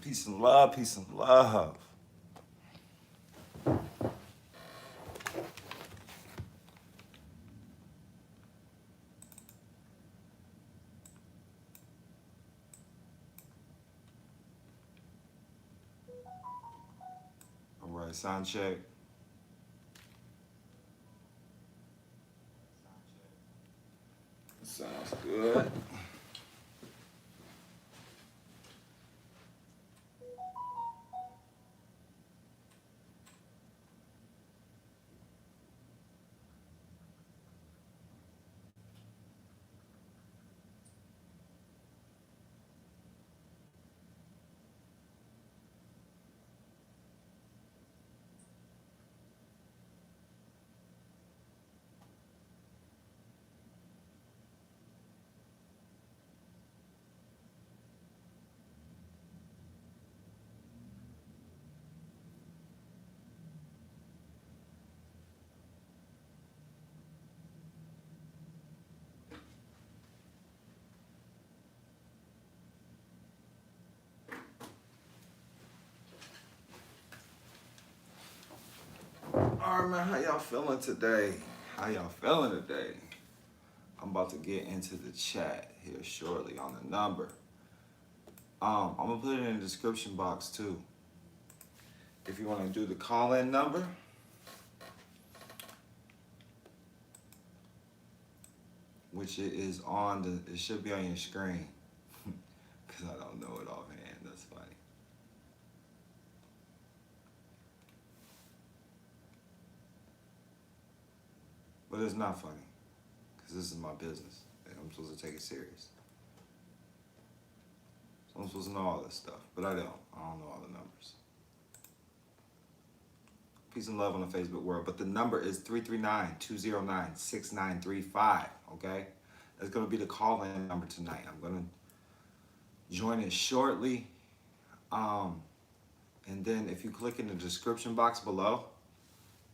Peace and love, peace and love. All right, sound check. Sounds good. All right, man, how y'all feeling today? How y'all feeling today? I'm about to get into the chat here shortly on the number. I'm gonna put it in the description box too. If you want to do the call-in number, which it is on the, it should be on your screen, because I don't know it offhand. That's funny. But it's not funny, because this is my business, and I'm supposed to take it serious. So I'm supposed to know all this stuff, but I don't. I don't know all the numbers. Peace and love on the Facebook world, but the number is 339-209-6935, okay? That's going to be the call-in number tonight. I'm going to join it shortly. And then if you click in the description box below,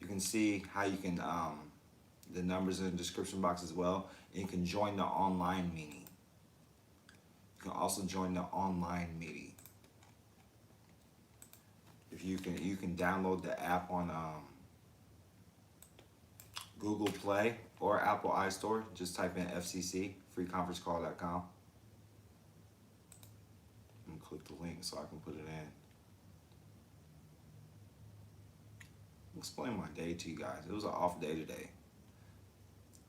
you can see how you can, the numbers in the description box as well, and you can join the online meeting. You can also join the online meeting. If you can download the app on Google Play or Apple iStore. Just type in FCC, freeconferencecall.com. And click the link so I can put it in. I'll explain my day to you guys. It was an off day today.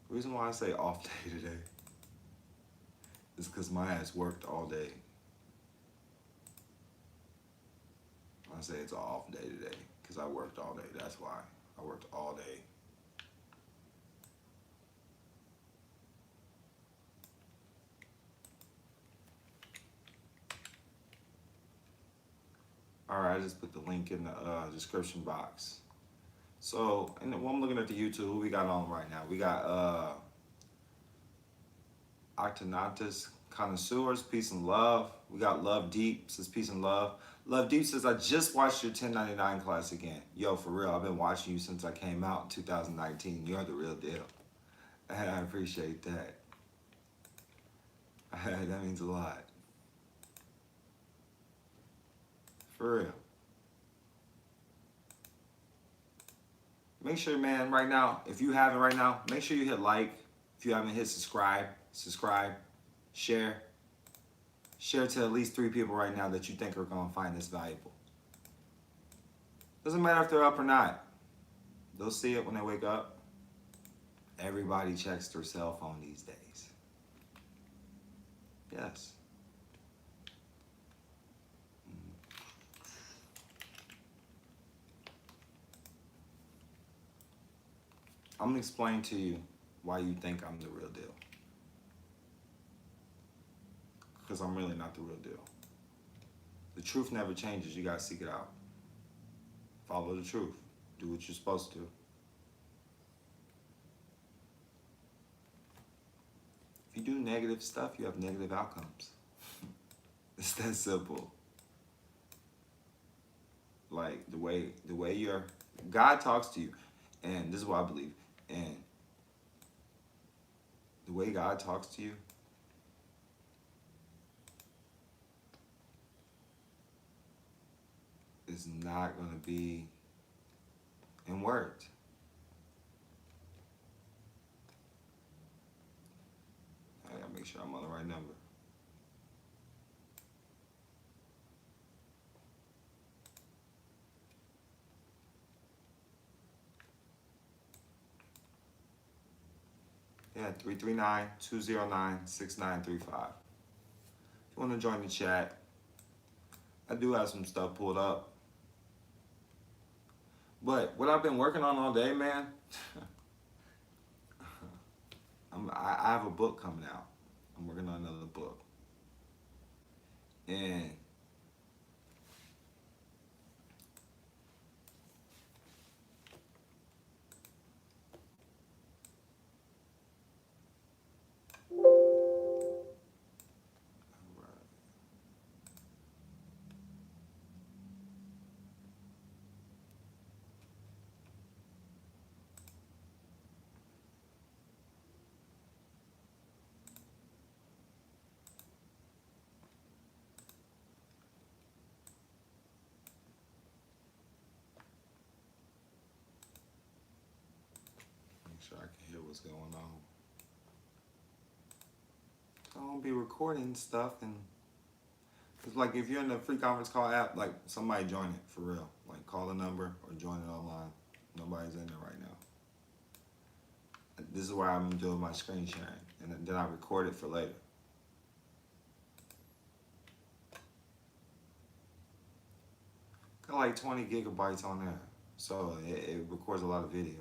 The reason why I say off day today is because my ass worked all day. I say it's an off day today because I worked all day. That's why I worked all day. All right, I just put the link in the description box. So, and when I'm looking at the YouTube, who we got on right now? We got Octonatus Connoisseurs, peace and love. We got Love Deep, says peace and love. Love Deep says, I just watched your 1099 class again. Yo, for real, I've been watching you since I came out in 2019. You're the real deal. I appreciate that. That means a lot. For real. Make sure, man, right now, if you haven't right now, make sure you hit like. If you haven't hit subscribe, share. Share to at least 3 people right now that you think are going to find this valuable. Doesn't matter if they're up or not. They'll see it when they wake up. Everybody checks their cell phone these days. Yes. I'm going to explain to you why you think I'm the real deal. Because I'm really not the real deal. The truth never changes. You got to seek it out. Follow the truth. Do what you're supposed to. If you do negative stuff, you have negative outcomes. It's that simple. Like the way God talks to you, and this is what I believe, and the way God talks to you, is not going to be in words. I gotta make sure I'm on the right number. Yeah, 339-209-6935. If you want to join the chat, I do have some stuff pulled up. But what I've been working on all day, man, I have a book coming out. I'm working on another book. And make sure I can hear what's going on. I don't be recording stuff, and it's like if you're in the free conference call app, like somebody join it for real. Like call the number or join it online. Nobody's in there right now. This is where I'm doing my screen sharing, and then I record it for later. Got like 20 gigabytes on there, so it records a lot of videos.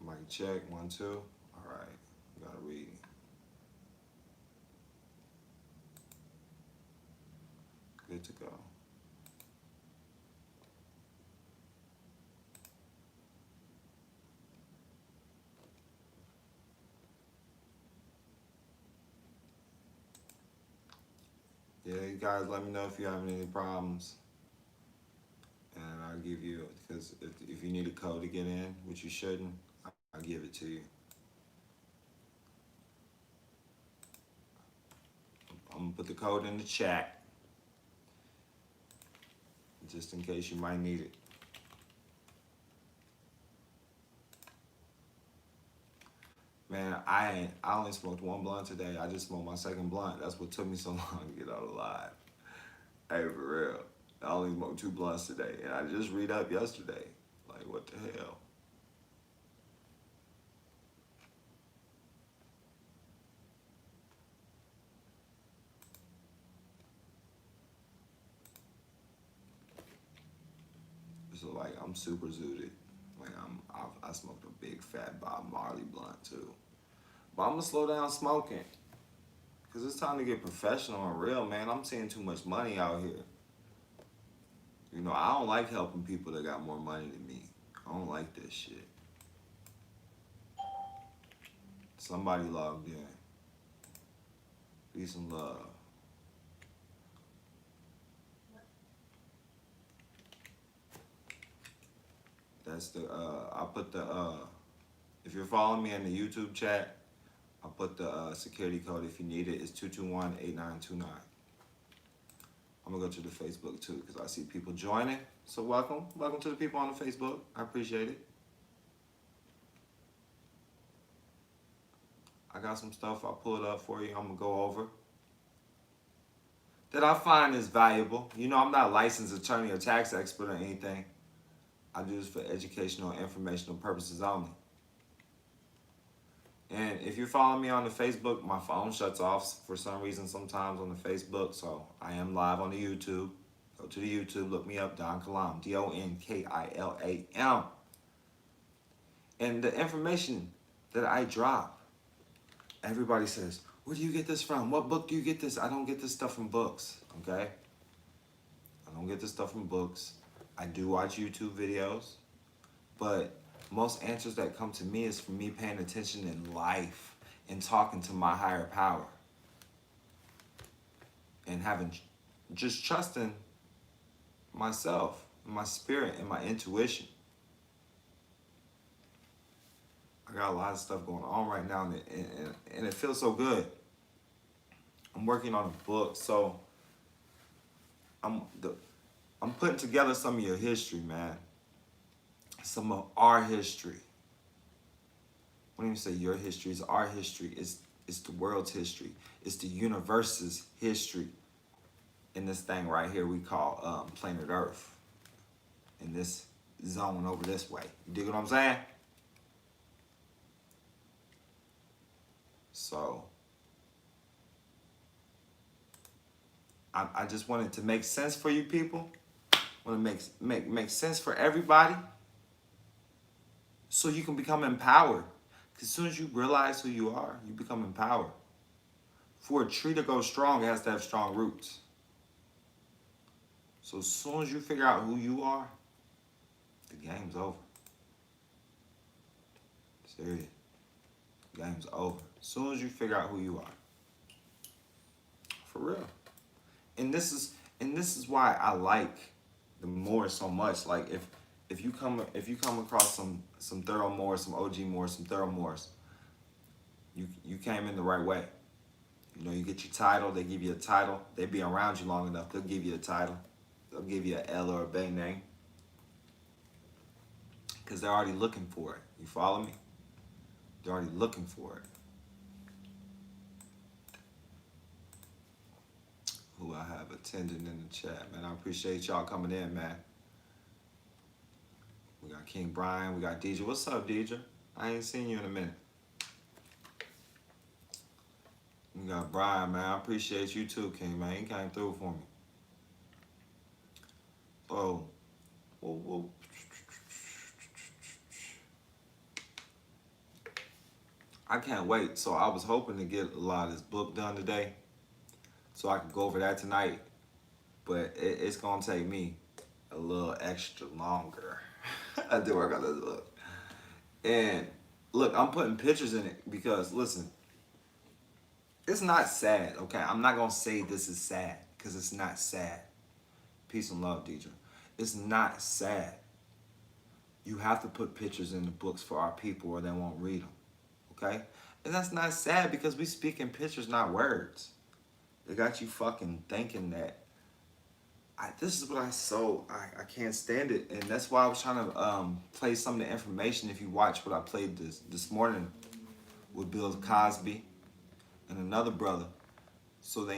Mic check, 1, 2. All right, gotta read. Good to go. Yeah, you guys let me know if you're having any problems. And I'll give you, because if you need a code to get in, which you shouldn't, I'll give it to you. I'm gonna put the code in the chat, just in case you might need it. Man, I only smoked 1 blunt today. I just smoked my 2nd blunt. That's what took me so long to get out alive. Hey, for real. I only smoked 2 blunts today, and I just read up yesterday. Like, what the hell? So like, I'm super zooted. Like I smoked a big fat Bob Marley blunt too. But I'm gonna slow down smoking, cause it's time to get professional and real, man. I'm seeing too much money out here. You know, I don't like helping people that got more money than me. I don't like this shit. Somebody logged in. Peace and love. That's the, I put the, if you're following me in the YouTube chat, I'll put the security code if you need it. It's 221-8929. I'm gonna go to the Facebook too, because I see people joining. So welcome to the people on the Facebook. I appreciate it. I got some stuff I'll pull it up for you. I'm gonna go over that I find is valuable. You know, I'm not a licensed attorney or tax expert or anything. I do this for educational and informational purposes only. And if you're following me on the Facebook, my phone shuts off for some reason sometimes on the Facebook, so I am live on the YouTube. Go to the YouTube, look me up, Don Kilam, DonKilam. And the information that I drop, everybody says, where do you get this from? What book do you get this? I don't get this stuff from books, okay? I don't get this stuff from books. I do watch YouTube videos, but Most answers that come to me is from me paying attention in life and talking to my higher power and having just trusting myself, my spirit, and my intuition. I got a lot of stuff going on right now, and it feels so good. I'm working on a book, so I'm putting together some of your history, man. Some of our history. When you say your history, it's our history. It's the world's history. It's the universe's history. In this thing right here we call planet Earth. In this zone over this way. You dig what I'm saying? So I just wanted to make sense for you people. I want to make sense for everybody. So you can become empowered. Because as soon as you realize who you are, you become empowered. For a tree to go strong, it has to have strong roots. So as soon as you figure out who you are, the game's over. Serious. The game's over. As soon as you figure out who you are. For real. And this is why I like the Moor so much. Like if you come across some thorough Moors, some OG Moors, some thorough Moors, you came in the right way. You know, you get your title, they give you a title. They be around you long enough, they'll give you a title. They'll give you an L or a B name. Because they're already looking for it. You follow me? They're already looking for it. Who I have attending in the chat, man. I appreciate y'all coming in, man. We got King Brian, we got Deidre. What's up, Deidre? I ain't seen you in a minute. We got Brian, man. I appreciate you too, King, man. He came through for me. Oh, whoa. I can't wait. So I was hoping to get a lot of this book done today, so I could go over that tonight. But it's gonna take me a little extra longer. I did work on this book. And look, I'm putting pictures in it because listen, it's not sad, okay? I'm not gonna say this is sad because it's not sad. Peace and love, Deidre. It's not sad. You have to put pictures in the books for our people or they won't read them, okay? And that's not sad because we speak in pictures, not words. They got you fucking thinking that this is what I can't stand it. And that's why I was trying to play some of the information. If you watch what I played this morning with Bill Cosby and another brother, so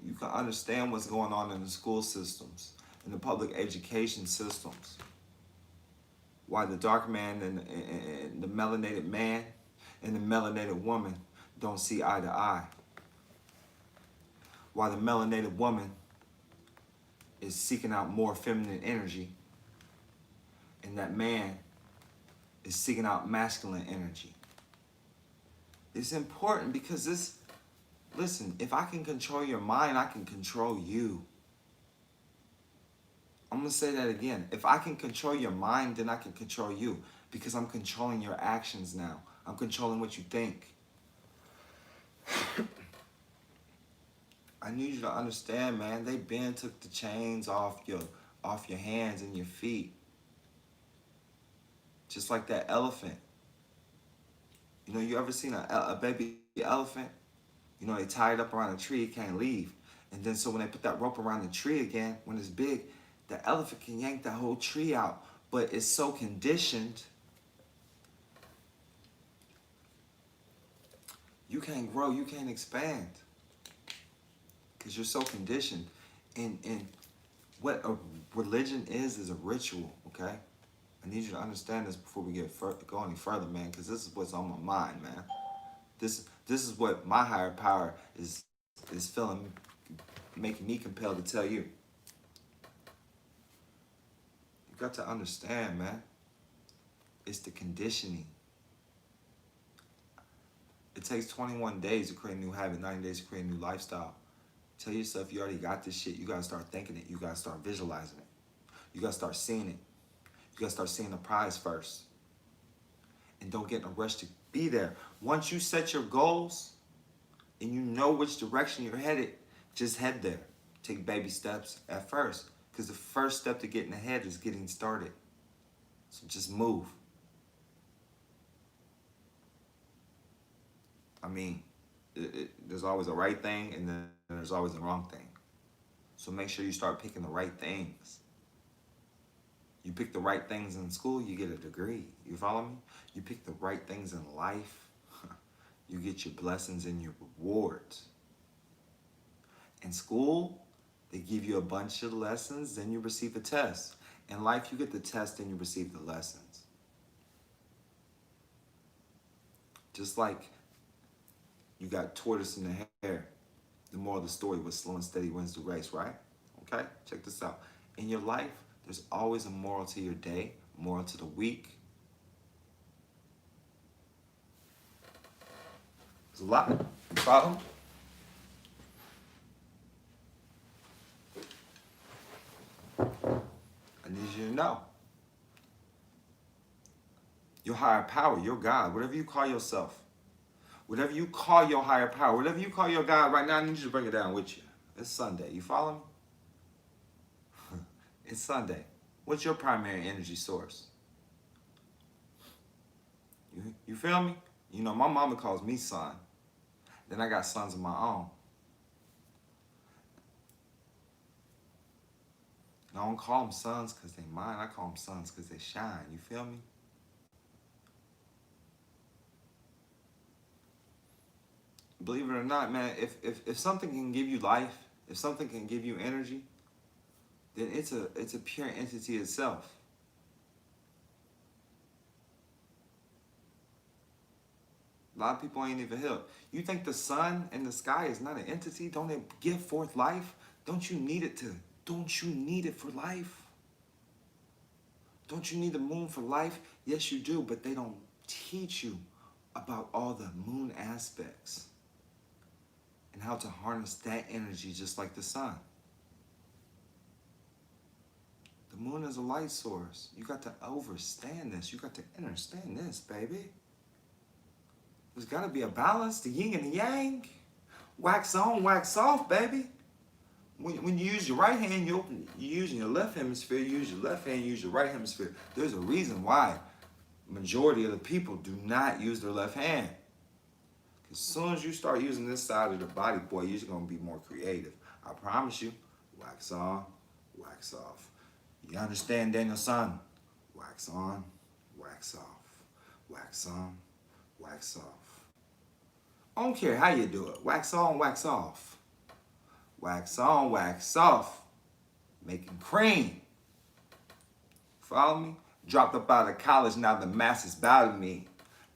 you can understand what's going on in the school systems, in the public education systems. Why the dark man and the melanated man and the melanated woman don't see eye to eye. Why the melanated woman is seeking out more feminine energy and that man is seeking out masculine energy. It's important because listen, if I can control your mind, I can control you. I'm going to say that again. If I can control your mind, then I can control you because I'm controlling your actions now. I'm controlling what you think. I need you to understand, man. They been took the chains off your hands and your feet. Just like that elephant. You know, you ever seen a baby elephant? You know, they tie it up around a tree, it can't leave. And then so when they put that rope around the tree again, when it's big, the elephant can yank that whole tree out. But it's so conditioned, you can't grow, you can't expand. Because you're so conditioned. And what a religion is a ritual, okay? I need you to understand this before we go any further, man, because this is what's on my mind, man. This is what my higher power is feeling, making me compelled to tell you. You got to understand, man. It's the conditioning. It takes 21 days to create a new habit, 90 days to create a new lifestyle. Tell yourself you already got this shit. You got to start thinking it. You got to start visualizing it. You got to start seeing it. You got to start seeing the prize first. and don't get in a rush to be there. Once you set your goals and you know which direction you're headed, just head there. Take baby steps at first, because the first step to getting ahead is getting started. So just move. I mean, there's always a right thing and then there's always a wrong thing. So make sure you start picking the right things. You pick the right things in school, you get a degree. You follow me? You pick the right things in life, you get your blessings and your rewards. In school, they give you a bunch of lessons, then you receive a test. In life, you get the test and you receive the lessons. Just like you got tortoise in the hair. The moral of the story was slow and steady wins the race, right? Okay, check this out. In your life, there's always a moral to your day, moral to the week. There's a lot. You follow? I need you to know. Your higher power, your God, whatever you call yourself, whatever you call your higher power, whatever you call your God right now, I need you to bring it down with you. It's Sunday. You follow me? It's Sunday. What's your primary energy source? You feel me? You know, my mama calls me son. Then I got sons of my own. I don't call them sons because they mine. I call them sons because they shine. You feel me? Believe it or not, man, if something can give you life, if something can give you energy, then it's a pure entity itself. A lot of people ain't even healed. You think the sun and the sky is not an entity? Don't it give forth life? Don't you need it to? Don't you need it for life? Don't you need the moon for life? Yes, you do, but they don't teach you about all the moon aspects and how to harness that energy just like the sun. The moon is a light source. You got to understand this. You got to understand this, baby. There's got to be a balance, the yin and the yang. Wax on, wax off, baby. When you use your right hand, you're using your left hemisphere. You use your left hand, you use your right hemisphere. There's a reason why majority of the people do not use their left hand. As soon as you start using this side of the body, boy, you're just going to be more creative. I promise you. Wax on, wax off. You understand, Daniel son? Wax on, wax off. Wax on, wax off. I don't care how you do it. Wax on, wax off. Wax on, wax off. Making cream. Follow me? Dropped up out of college, now the masses bow to me.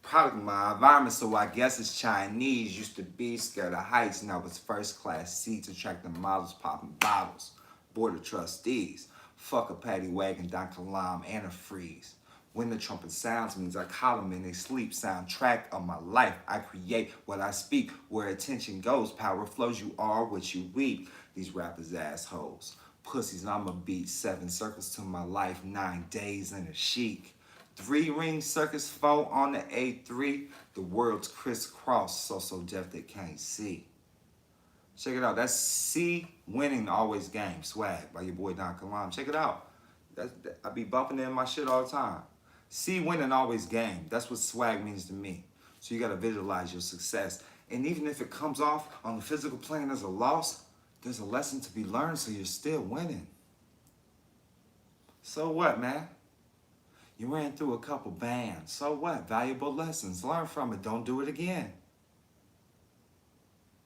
Product of my environment, so I guess it's Chinese. Used to be scared of heights, now it's first class seats, attracting models, popping bottles. Board of trustees. Fuck a paddy wagon, Don Kilam, and a freeze. When the trumpet sounds means I call them in they sleep. Soundtrack of my life. I create what I speak. Where attention goes, power flows. You are what you reap. These rappers assholes. Pussies, I'ma beat 7 circles to my life. 9 days in a chic. 3-ring circus 4 on the A3. The world's crisscross. So deaf they can't see. Check it out. That's C winning always game. Swag by your boy Don Kilam. Check it out. I be bumping it in my shit all the time. See winning always game. That's what swag means to me. So you got to visualize your success. And even if it comes off on the physical plane as a loss, there's a lesson to be learned, so you're still winning. So what, man? You ran through a couple bands. So what? Valuable lessons. Learn from it. Don't do it again.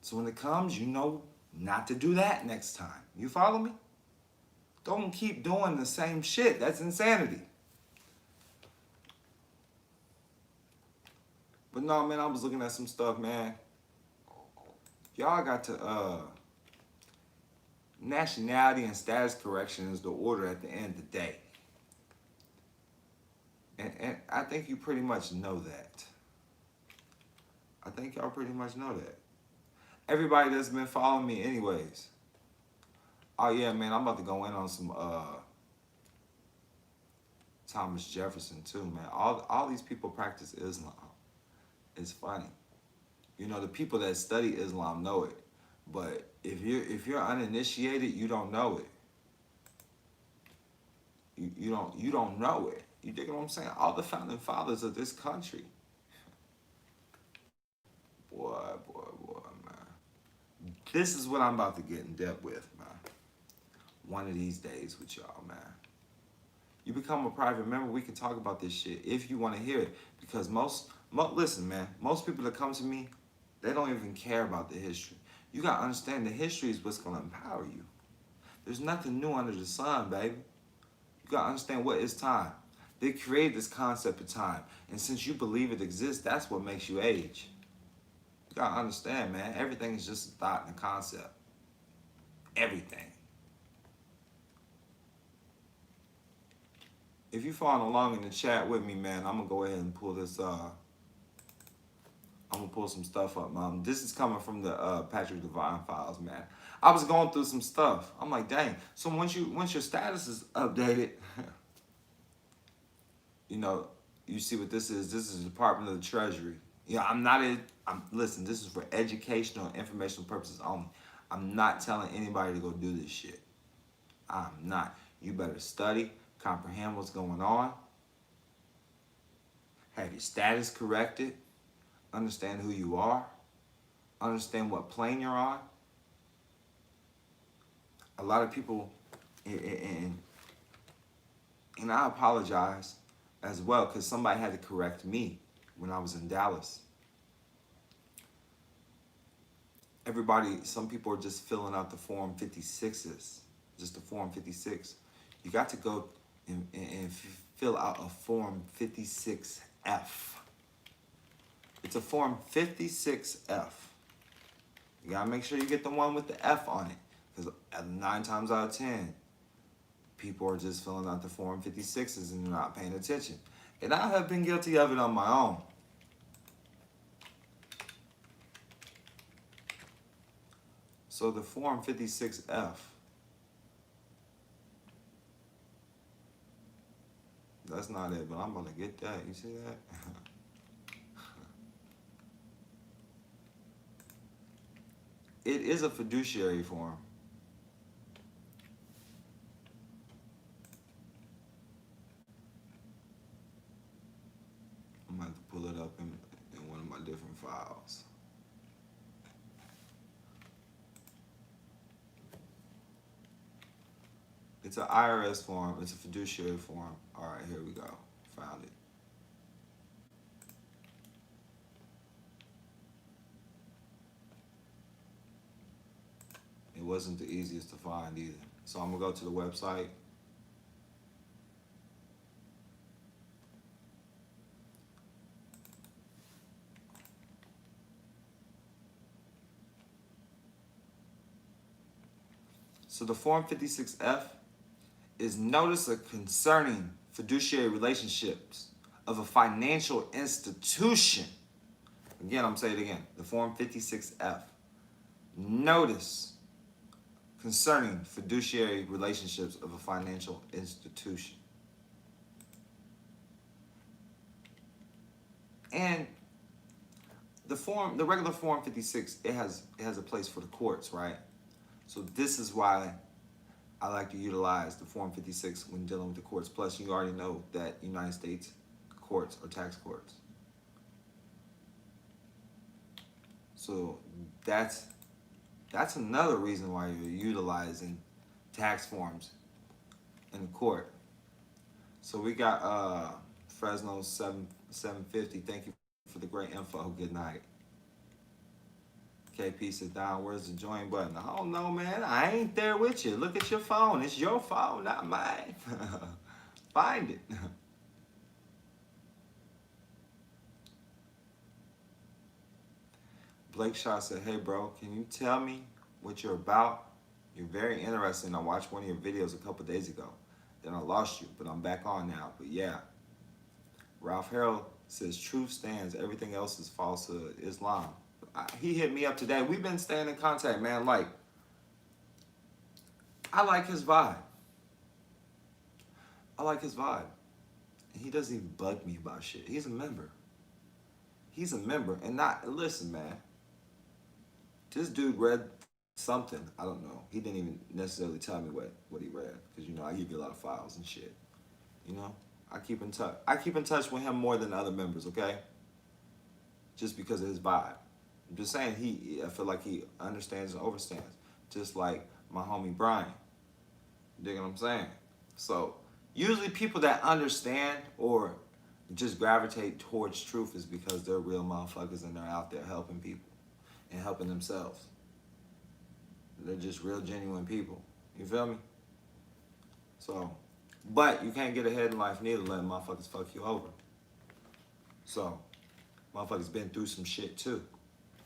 So when it comes, you know not to do that next time. You follow me? Don't keep doing the same shit. That's insanity. But no, man, I was looking at some stuff, man. Y'all got to, nationality and status correction is the order at the end of the day. And I think you pretty much know that. I think y'all pretty much know that. Everybody that's been following me anyways. Oh yeah, man, I'm about to go in on some Thomas Jefferson too, man. All these people practice Islam. It's funny. You know, the people that study Islam know it. But if you're uninitiated, you don't know it. You don't know it. You dig what I'm saying? All the founding fathers of this country. Boy, man. This is what I'm about to get in depth with, man. One of these days with y'all, man. You become a private member, we can talk about this shit if you want to hear it. Because listen, man, most people that come to me, they don't even care about the history. You got to understand the history is what's going to empower you. There's nothing new under the sun, baby. You got to understand what is time. They created this concept of time. And since you believe it exists, that's what makes you age. You got to understand, man, everything is just a thought and a concept. Everything. If you're following along in the chat with me, man, I'm going to go ahead and pull this, I'm going to pull some stuff up, man. This is coming from the Patrick Devine files, man. I was going through some stuff. I'm like, dang. So once your status is updated, you know, you see what this is. This is the Department of the Treasury. Yeah, listen, this is for educational and informational purposes only. I'm not telling anybody to go do this shit. I'm not. You better study. Comprehend what's going on, have your status corrected, understand who you are, understand what plane you're on. A lot of people, and I apologize as well because somebody had to correct me when I was in Dallas. Some people are just filling out the Form 56s, just the Form 56. You got to go and fill out a Form 56F. It's a Form 56F. You gotta make sure you get the one with the F on it, because 9 times out of 10, people are just filling out the Form 56s and they're not paying attention. And I have been guilty of it on my own. So the Form 56F, that's not it, but I'm gonna get that. You see that? It is a fiduciary form. I'm gonna have to pull it up in one of my different files. It's an IRS form. It's a fiduciary form. All right, here we go. Found it. It wasn't the easiest to find either. So I'm gonna go to the website. So the Form 56F is notice of concerning fiduciary relationships of a financial institution. Again, I'm saying it again. The Form 56F. Notice concerning fiduciary relationships of a financial institution. And the regular Form 56, it has a place for the courts, right? So this is why I like to utilize the Form 56 when dealing with the courts. Plus, you already know that United States courts are tax courts. So that's another reason why you're utilizing tax forms in the court. So we got Fresno 750. Thank you for the great info. Good night. KP says down. Where's the join button? I don't know, man. I ain't there with you. Look at your phone. It's your phone, not mine. Find it. Blake Shaw said, hey, bro, can you tell me what you're about? You're very interesting. I watched one of your videos a couple days ago. Then I lost you, but I'm back on now. But yeah. Ralph Harold says, truth stands. Everything else is falsehood. Islam. He hit me up today. We've been staying in contact, man. Like, I like his vibe. I like his vibe. And he doesn't even bug me about shit. He's a member. He's a member. And not, listen, man. This dude read something. I don't know. He didn't even necessarily tell me what he read. Because, you know, I give you a lot of files and shit. You know? I keep in touch. I keep in touch with him more than the other members, okay? Just because of his vibe. I'm just saying, I feel like he understands and overstands. Just like my homie Brian. You dig what I'm saying? So, usually people that understand or just gravitate towards truth is because they're real motherfuckers and they're out there helping people and helping themselves. They're just real genuine people. You feel me? So, but you can't get ahead in life neither letting motherfuckers fuck you over. So, motherfuckers been through some shit too.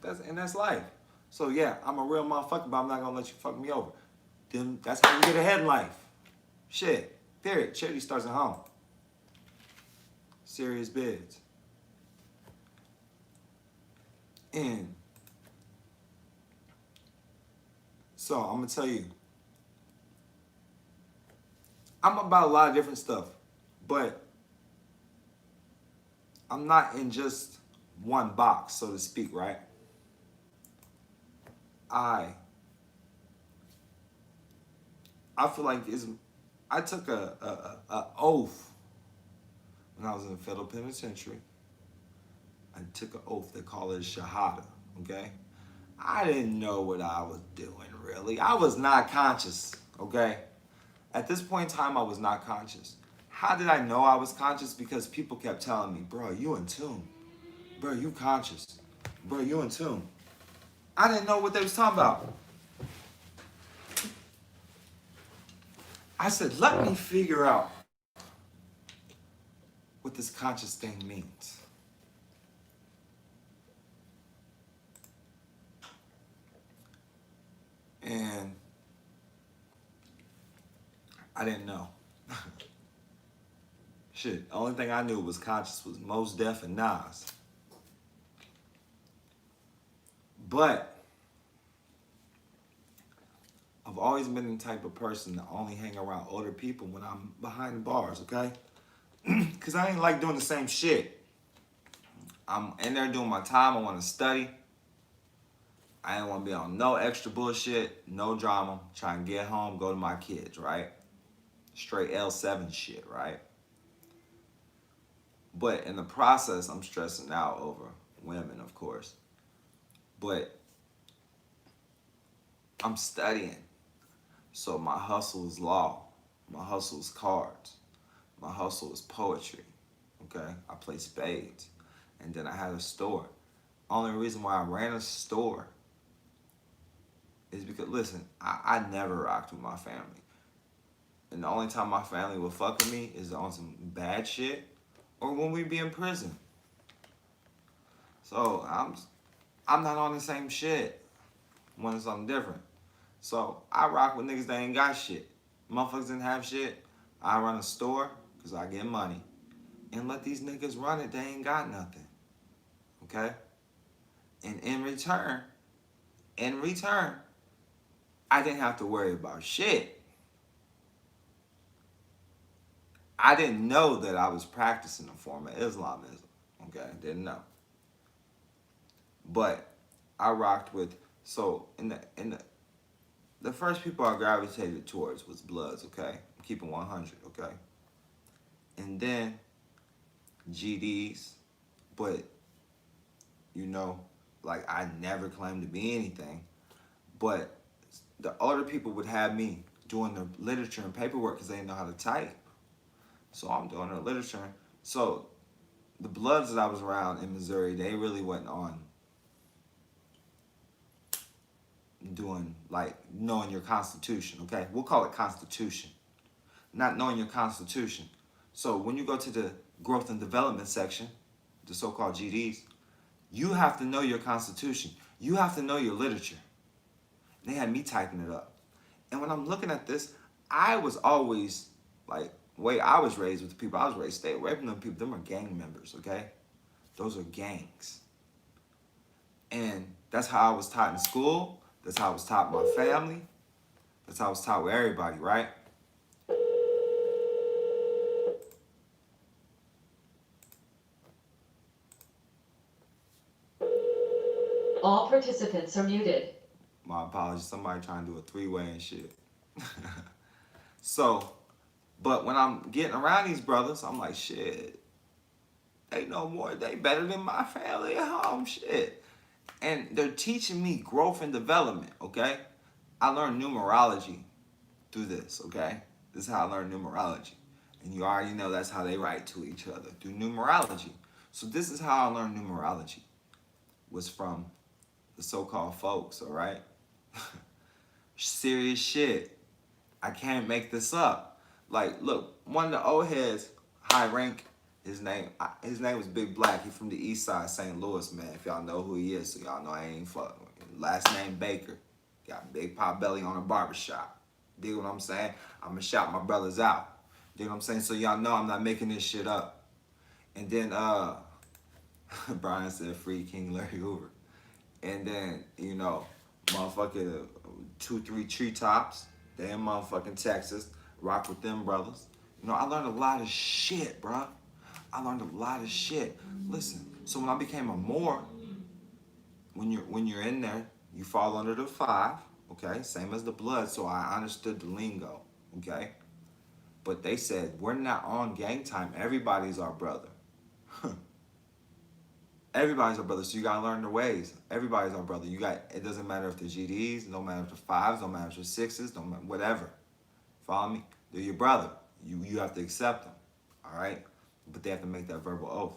That's life. So yeah, I'm a real motherfucker, but I'm not gonna let you fuck me over. Then that's how you get ahead in life. Shit. Period. Charity starts at home. Serious bids. And so I'm gonna tell you, I'm about a lot of different stuff, but I'm not in just one box, so to speak, right? I feel like I took a oath when I was in the federal penitentiary. I took an oath. They call it Shahada, okay? I didn't know what I was doing, really. I was not conscious, okay? At this point in time, I was not conscious. How did I know I was conscious? Because people kept telling me, bro, you in tune. Bro, you conscious. Bro, you in tune. I didn't know what they was talking about. I said, let me figure out what this conscious thing means. And I didn't know. Shit, the only thing I knew was conscious was Mos Def and Nas. But I've always been the type of person to only hang around older people when I'm behind the bars, okay? Because I ain't like doing the same shit. I'm in there doing my time. I want to study. I ain't want to be on no extra bullshit, no drama. Trying to get home, go to my kids, right? Straight L7 shit, right? But in the process, I'm stressing out over women, of course. But I'm studying. So my hustle is law. My hustle is cards. My hustle is poetry. Okay? I play spades. And then I had a store. Only reason why I ran a store is because, listen, I never rocked with my family. And the only time my family will fuck with me is on some bad shit or when we be in prison. So I'm not on the same shit when it's something different. So I rock with niggas that ain't got shit. Motherfuckers didn't have shit. I run a store because I get money. And let these niggas run it. They ain't got nothing. Okay? And in return, I didn't have to worry about shit. I didn't know that I was practicing a form of Islamism. Okay? Didn't know. But I rocked with, so in the first people I gravitated towards was Bloods, okay? I'm keeping 100, okay? And then GDs, but, you know, like I never claimed to be anything. But the older people would have me doing the literature and paperwork because they didn't know how to type. So I'm doing the literature. So the Bloods that I was around in Missouri, they really wasn't on doing, like, knowing your Constitution, okay? We'll call it Constitution. Not knowing your Constitution. So when you go to the growth and development section, the so-called GDs, you have to know your Constitution. You have to know your literature. They had me typing it up. And when I'm looking at this, I was always, like, the way I was raised with the people I was raised, stay away from them people. Them are gang members, okay? Those are gangs. And that's how I was taught in school. That's how I was taught with my family. That's how I was taught with everybody, right? All participants are muted. My apologies. Somebody trying to do a three-way and shit. So, but when I'm getting around these brothers, I'm like, shit, they know more. They better than my family at home. Shit. And they're teaching me growth and development, okay? I learned numerology through this, okay? This is how I learned numerology. And you already know that's how they write to each other, through numerology. So this is how I learned numerology, was from the so-called folks, all right? Serious shit. I can't make this up. Like, look, one of the old heads, high rank, his name was Big Black. He from the east side, St. Louis, man. If y'all know who he is, so y'all know I ain't fucking. Last name Baker. Got big pot belly on a barbershop. Dig what I'm saying? I'ma shout my brothers out. Dig what I'm saying? So y'all know I'm not making this shit up. And then Brian said free King Larry Hoover. And then, motherfucking 2-3 treetops. They in motherfucking Texas. Rock with them brothers. I learned a lot of shit, bruh. I learned a lot of shit. Listen, so when I became a Moor, when you're in there, you fall under the 5, okay? Same as the blood, so I understood the lingo, okay? But they said, we're not on gang time. Everybody's our brother. Everybody's our brother, so you gotta learn their ways. Everybody's our brother. It doesn't matter if they're GDs, no matter if they're 5s, no matter if they're 6s, no matter, whatever. Follow me? They're your brother. You have to accept them, all right? But they have to make that verbal oath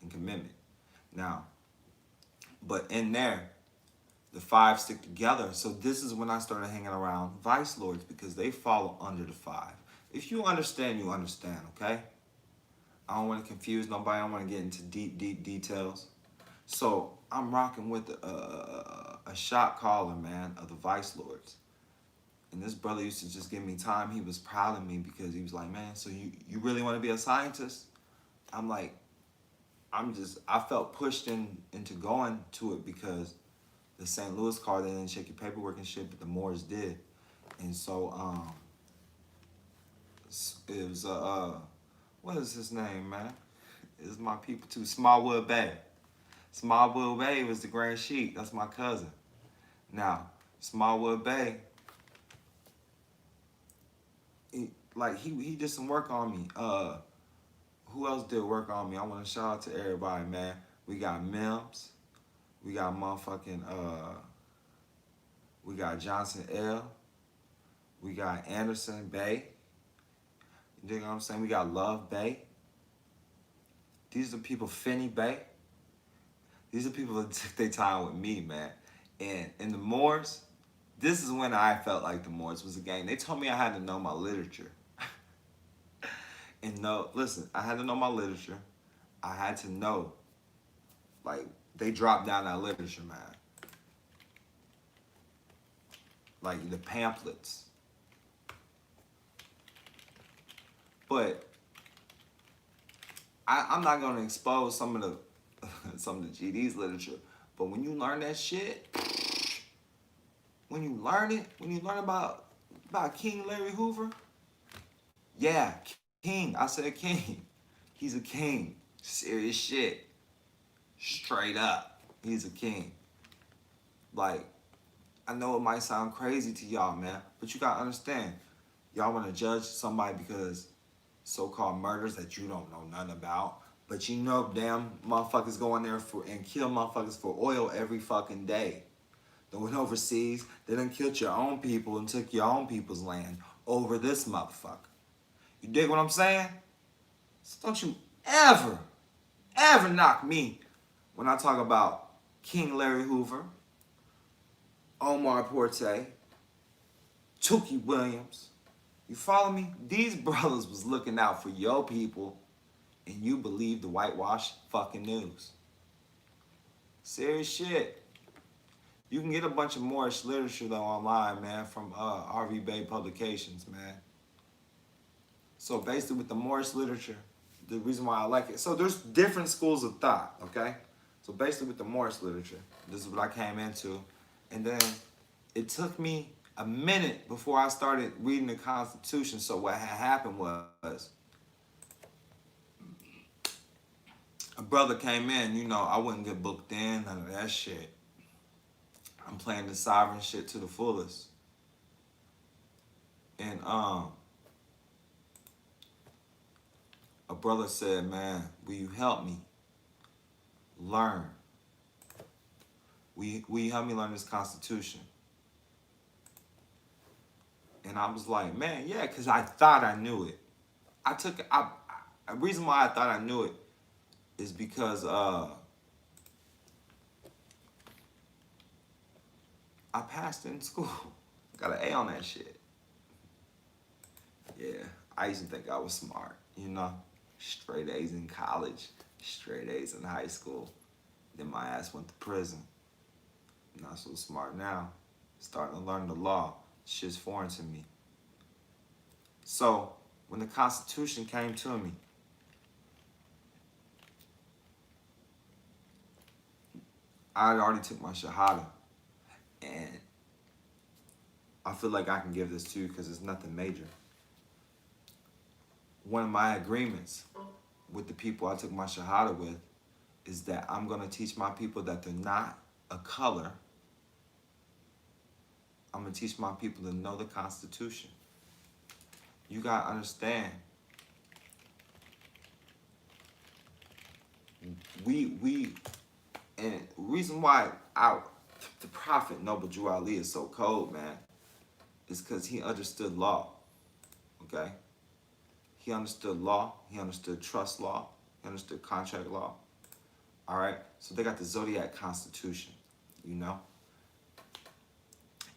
and commitment. Now, but in there, the 5 stick together. So this is when I started hanging around vice lords because they follow under the 5. If you understand, you understand, okay? I don't want to confuse nobody. I don't want to get into deep details. So I'm rocking with a shot caller, man, of the vice lords. And this brother used to just give me time. He was proud of me because he was like, man, so you really want to be a scientist? I'm like, I felt pushed into going to it because the St. Louis car, they didn't check your paperwork and shit, but the Moors did. And so, it was, what is his name, man? It's my people too, Smallwood Bay. Smallwood Bay was the Grand Sheik. That's my cousin. Now, Smallwood Bay, he did some work on me. Who else did work on me? I want to shout out to everybody, man. We got Mims. We got motherfucking, we got Johnson L. We got Anderson Bay. You dig what I'm saying? We got Love Bay. These are people, Finney Bay. These are people that took their time with me, man. And in the Moors, this is when I felt like the Moors was a gang. They told me I had to know my literature. And no, listen, I had to know my literature. I had to know, like, they dropped down that literature, man. Like the pamphlets. But I'm not gonna expose some of the GD's literature. But when you learn that shit, when you learn about King Larry Hoover, yeah, king. I said king. He's a king. Serious shit. Straight up. He's a king. Like, I know it might sound crazy to y'all, man, but you gotta understand. Y'all wanna judge somebody because so-called murders that you don't know nothing about, but you know damn motherfuckers go in there and kill motherfuckers for oil every fucking day. They went overseas, they done killed your own people and took your own people's land over this motherfucker. You dig what I'm saying? So don't you ever knock me when I talk about King Larry Hoover, Omar Porte, Tookie Williams. You follow me? These brothers was looking out for your people, and you believe the whitewash fucking news. Serious shit. You can get a bunch of Moorish literature though online, man, from RV Bay Publications, man. So basically with the Moorish literature, the reason why I like it, so there's different schools of thought, okay? So basically with the Moorish literature, this is what I came into. And then it took me a minute before I started reading the Constitution. So what had happened was, a brother came in, I wouldn't get booked in, none of that shit. I'm playing the sovereign shit to the fullest. And a brother said, man, will you help me learn? Will you help me learn this Constitution? And I was like, man, yeah, because I thought I knew it. A reason why I thought I knew it is because I passed in school. Got an A on that shit. Yeah, I used to think I was smart, you know? Straight A's in college, straight A's in high school. Then my ass went to prison. Not so smart now. Starting to learn the law. Shit's foreign to me. So, when the Constitution came to me, I had already took my Shahada. And I feel like I can give this to you because it's nothing major. One of my agreements with the people I took my Shahada with is that I'm going to teach my people that they're not a color. I'm going to teach my people to know the Constitution. You got to understand, and the reason why the Prophet Noble Drew Ali is so cold, man, is because he understood law, okay? He understood law, he understood trust law, he understood contract law, all right? So they got the Zodiac Constitution, you know?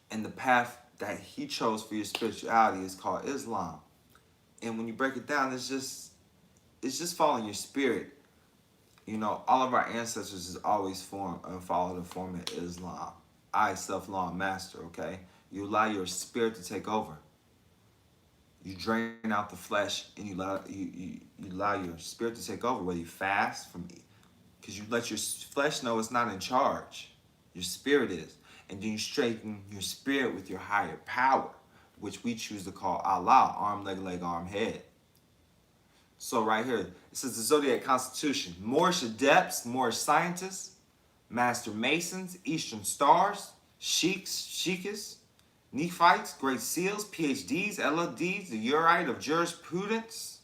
And the path that he chose for your spirituality is called Islam. And when you break it down, it's just following your spirit. You know, all of our ancestors is always follow the form of Islam. I, self-law and master, okay? You allow your spirit to take over. You drain out the flesh and you allow your spirit to take over, whether you fast from it. Because you let your flesh know it's not in charge. Your spirit is. And then you straighten your spirit with your higher power, which we choose to call Allah, arm, leg, arm, head. So right here, it says the Zodiac Constitution. Moorish adepts, Moorish scientists, master masons, Eastern stars, sheikhs, Nephites, great seals, PhDs, LLDs, the Urite of jurisprudence,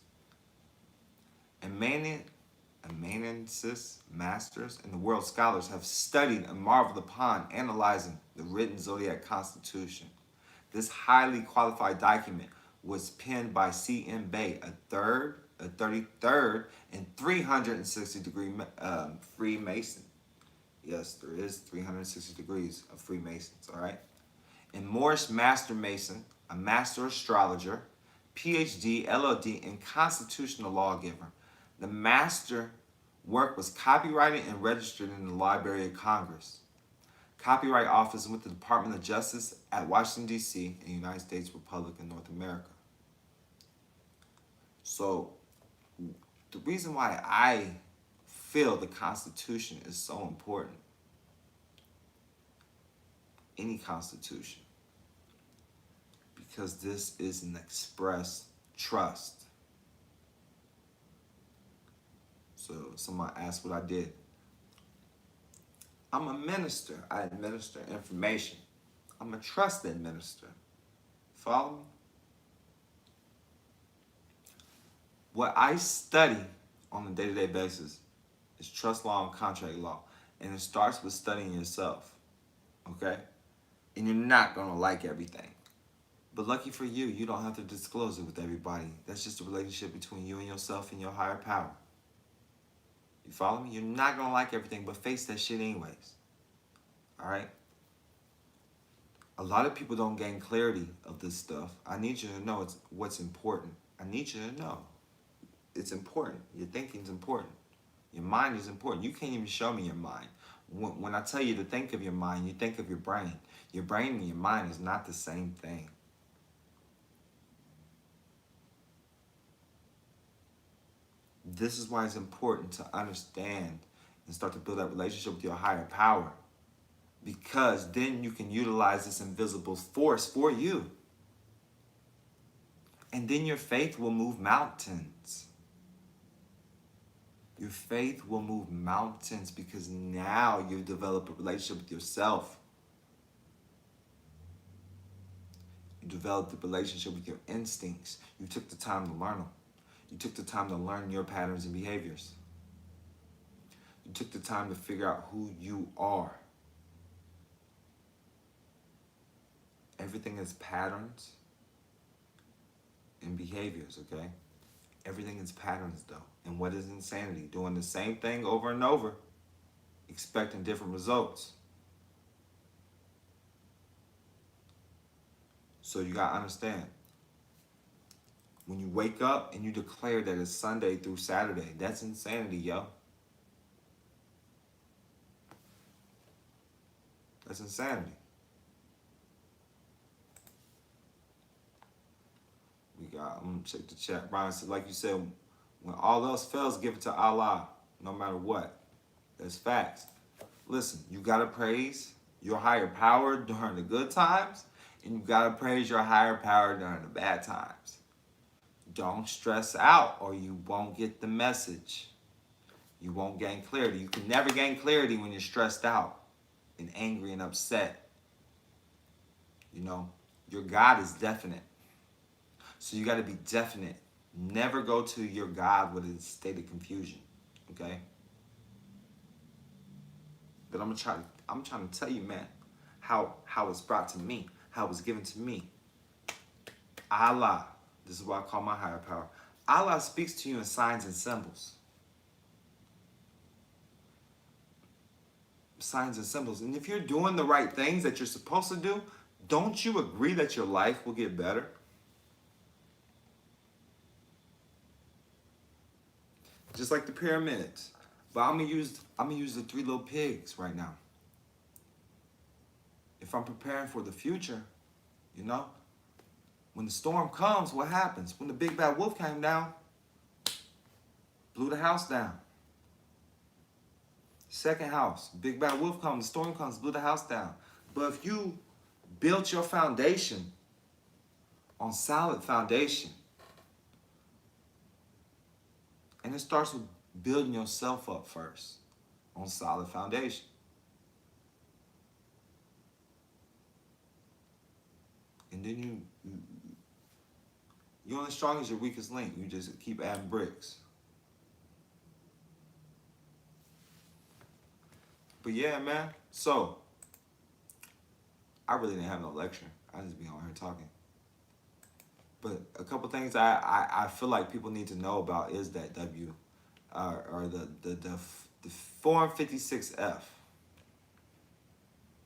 amanuensis, masters, and the world scholars have studied and marveled upon analyzing the written Zodiac Constitution. This highly qualified document was penned by C.M. Bay, a 33rd, and 360-degree Freemason. Yes, there is 360 degrees of Freemasons, all right? And Moorish Master Mason, a Master Astrologer, PhD, LLD, and Constitutional Lawgiver. The master work was copyrighted and registered in the Library of Congress. Copyright office with the Department of Justice at Washington, D.C. in the United States Republic of North America. So, the reason why I feel the Constitution is so important, any Constitution, because this is an express trust. So somebody asked what I did. I'm a minister. I administer information. I'm a trust administrator. Follow me? What I study on a day-to-day basis is trust law and contract law. And it starts with studying yourself. Okay? And you're not going to like everything. But lucky for you, you don't have to disclose it with everybody. That's just a relationship between you and yourself and your higher power. You follow me? You're not going to like everything, but face that shit anyways. All right? A lot of people don't gain clarity of this stuff. I need you to know what's important. I need you to know. It's important. Your thinking's important. Your mind is important. You can't even show me your mind. When I tell you to think of your mind, you think of your brain. Your brain and your mind is not the same thing. This is why it's important to understand and start to build that relationship with your higher power. Because then you can utilize this invisible force for you. And then your faith will move mountains. Your faith will move mountains because now you develop a relationship with yourself. You developed a relationship with your instincts. You took the time to learn them. You took the time to learn your patterns and behaviors. You took the time to figure out who you are. Everything is patterns and behaviors, okay? Everything is patterns, though. And what is insanity? Doing the same thing over and over, expecting different results. So you gotta understand, when you wake up and you declare that it's Sunday through Saturday, that's insanity, yo. That's insanity. I'm gonna check the chat. Brian said, like you said, when all else fails, give it to Allah, no matter what. That's facts. Listen, you gotta praise your higher power during the good times, and you gotta praise your higher power during the bad times. Don't stress out, or you won't get the message. You won't gain clarity. You can never gain clarity when you're stressed out and angry and upset. You know, your God is definite. So you got to be definite. Never go to your God with a state of confusion, okay? But I'm trying to tell you, man, how it's brought to me, how it was given to me. Allah, this is what I call my higher power. Allah speaks to you in signs and symbols. Signs and symbols. And if you're doing the right things that you're supposed to do, don't you agree that your life will get better? Just like the pyramids. But I'm gonna use the 3 little pigs right now. If I'm preparing for the future, you know, when the storm comes, what happens? When the big bad wolf came down, blew the house down. Second house, big bad wolf comes, the storm comes, blew the house down. But if you built your foundation on solid foundation, and it starts with building yourself up first on solid foundation. And then you're only strong as your weakest link. You just keep adding bricks. But yeah, man. So, I really didn't have no lecture. I just be on here talking. But a couple things I feel like people need to know about is that or the Form 56F.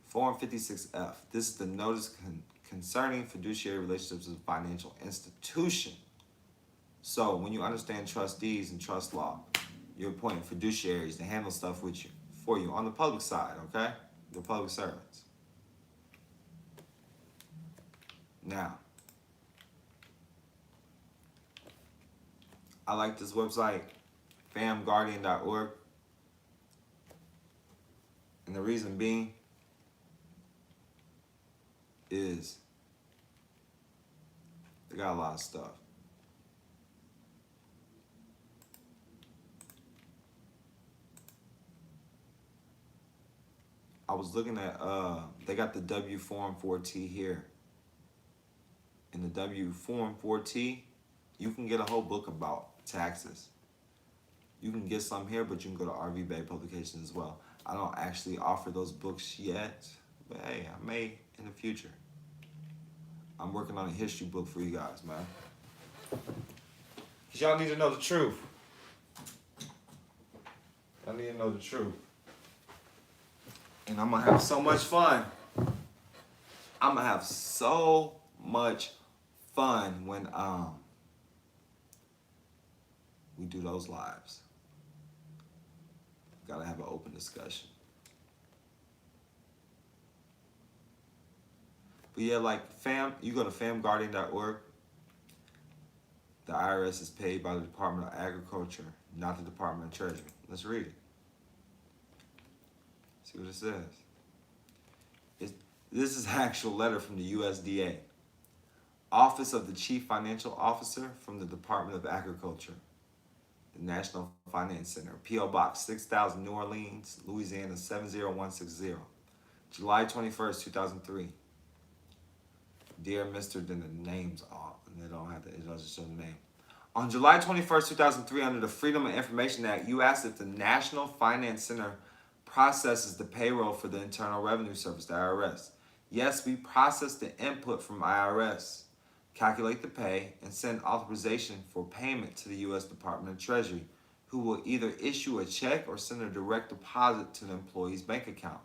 Form 56F. This is the notice concerning fiduciary relationships with a financial institution. So when you understand trustees and trust law, you're appointing fiduciaries to handle stuff with you, for you on the public side, okay? The public servants. Now, I like this website, famguardian.org. And the reason being is they got a lot of stuff. I was looking at, they got the W Form 4T here. In the W Form 4T, you can get a whole book about taxes. You can get some here, but you can go to RV Bay Publications as well. I don't actually offer those books yet, but hey, I may in the future. I'm working on a history book for you guys, man. Because y'all need to know the truth. Y'all need to know the truth. And I'm going to have so much fun. I'm going to have so much fun when we do those lives. Gotta have an open discussion. But yeah, like you go to famguardian.org. The IRS is paid by the Department of Agriculture, not the Department of Treasury. Let's read it. See what it says. This is an actual letter from the USDA. Office of the Chief Financial Officer from the Department of Agriculture. The National Finance Center. P.O. Box 6000 New Orleans, Louisiana 70160. July 21st, 2003. Dear Mr., then the name's off, and they don't have to, it doesn't show the name. On July 21st, 2003, under the Freedom of Information Act, you asked if the National Finance Center processes the payroll for the Internal Revenue Service, the IRS. Yes, we process the input from IRS, calculate the pay, and send authorization for payment to the U.S. Department of Treasury, who will either issue a check or send a direct deposit to the employee's bank account.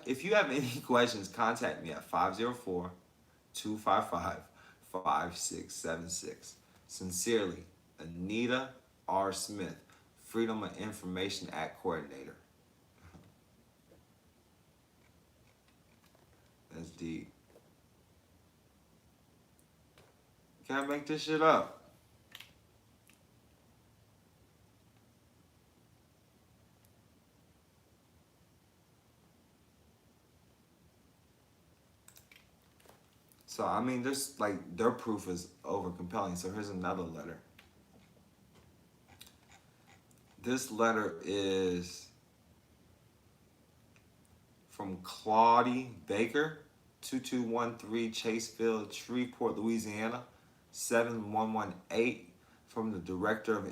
If you have any questions, contact me at 504-255-5676. Sincerely, Anita R. Smith, Freedom of Information Act Coordinator. That's deep. Can't make this shit up. So, I mean, there's like, their proof is over compelling. So here's another letter. This letter is from Claudie Baker, 2213 Chasefield, Shreveport, Louisiana, 7118, from the Director of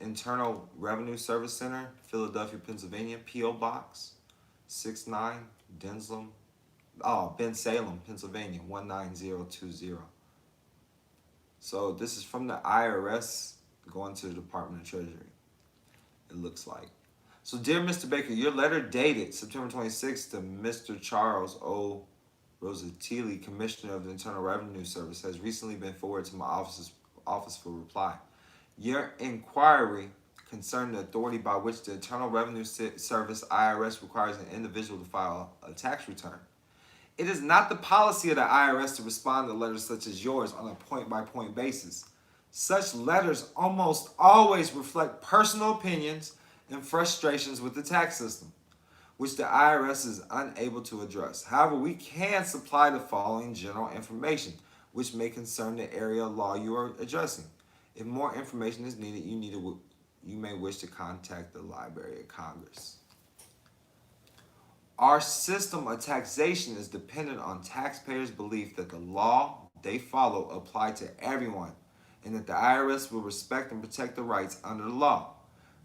Internal Revenue Service Center, Philadelphia, Pennsylvania, P.O. Box 69, Bensalem, Pennsylvania, 19020. So this is from the IRS going to the Department of Treasury, it looks like. So, dear Mr. Baker, your letter dated September 26th to Mr. Charles O. Rosatelli, Commissioner of the Internal Revenue Service, has recently been forwarded to my office for reply. Your inquiry concerned the authority by which the Internal Revenue Service, IRS, requires an individual to file a tax return. It is not the policy of the IRS to respond to letters such as yours on a point-by-point basis. Such letters almost always reflect personal opinions and frustrations with the tax system, which the IRS is unable to address. However, we can supply the following general information, which may concern the area of law you are addressing. If more information is needed, you may wish to contact the Library of Congress. Our system of taxation is dependent on taxpayers' belief that the law they follow apply to everyone, and that the IRS will respect and protect the rights under the law.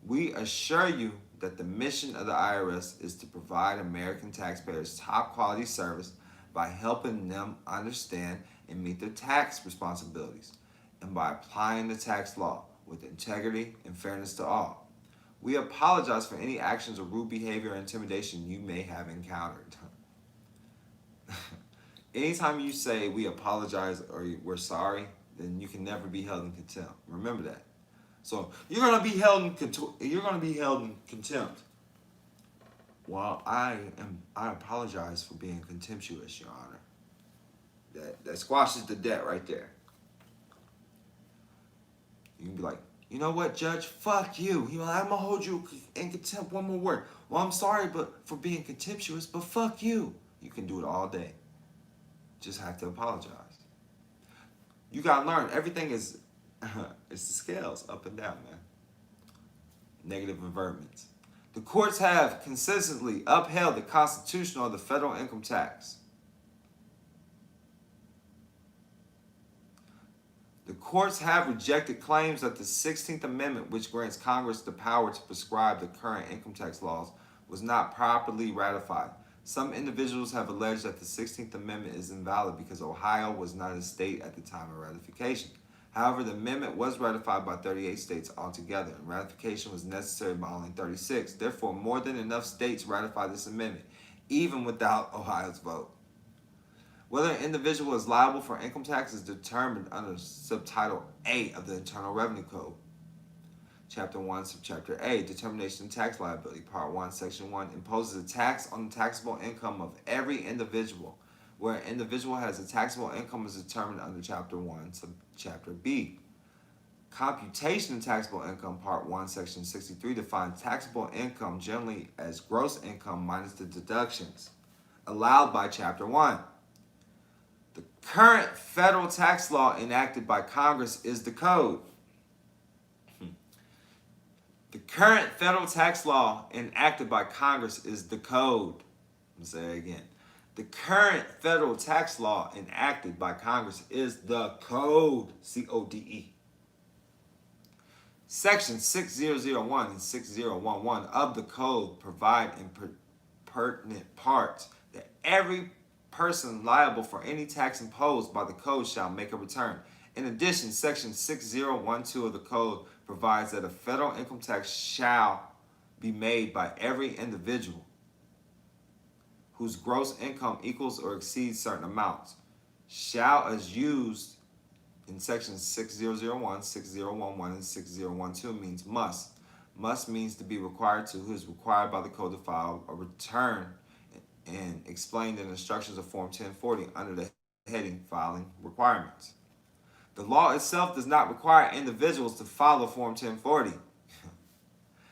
We assure you that the mission of the IRS is to provide American taxpayers top quality service by helping them understand and meet their tax responsibilities, and by applying the tax law with integrity and fairness to all. We apologize for any actions or rude behavior or intimidation you may have encountered. Anytime you say we apologize or we're sorry, then you can never be held in contempt. Remember that. So you're gonna be held in contempt. Well, I apologize for being contemptuous, Your Honor. That squashes the debt right there. You can be like, you know what, Judge? Fuck you. I'm gonna hold you in contempt one more word. Well, I'm sorry, but for being contemptuous, but fuck you. You can do it all day. Just have to apologize. You gotta learn. Everything is it's the scales up and down, man. Negative avertments. The courts have consistently upheld the constitution of the federal income tax. The courts have rejected claims that the 16th Amendment, which grants Congress the power to prescribe the current income tax laws, was not properly ratified. Some individuals have alleged that the 16th Amendment is invalid because Ohio was not a state at the time of ratification. However, the amendment was ratified by 38 states altogether, and ratification was necessary by only 36. Therefore, more than enough states ratified this amendment, even without Ohio's vote. Whether an individual is liable for income tax is determined under Subtitle A of the Internal Revenue Code. Chapter 1, Subchapter A, Determination of Tax Liability, Part 1, Section 1, imposes a tax on the taxable income of every individual, where an individual has a taxable income is determined under Chapter 1, Subchapter B. Computation of taxable income, Part 1, Section 63, defines taxable income generally as gross income minus the deductions allowed by Chapter 1. The current federal tax law enacted by Congress is the Code. The current federal tax law enacted by Congress is the Code. I'll say it again. The current federal tax law enacted by Congress is the Code, C-O-D-E. Section 6001 and 6011 of the Code provide in pertinent parts that every person liable for any tax imposed by the Code shall make a return. In addition, Section 6012 of the Code provides that a federal income tax shall be made by every individual whose gross income equals or exceeds certain amounts. Shall, as used in sections 6001, 6011, and 6012, means must. Must means to be required to, who is required by the Code to file a return and explained in the instructions of Form 1040 under the heading Filing Requirements. The law itself does not require individuals to follow Form 1040.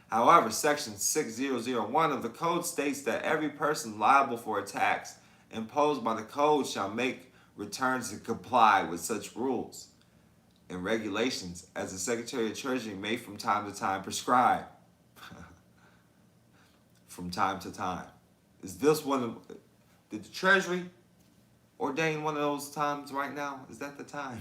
However, Section 6001 of the Code states that every person liable for a tax imposed by the Code shall make returns to comply with such rules and regulations as the Secretary of Treasury may from time to time prescribe. From time to time. Is this one of, did the Treasury ordain one of those times right now? Is that the time?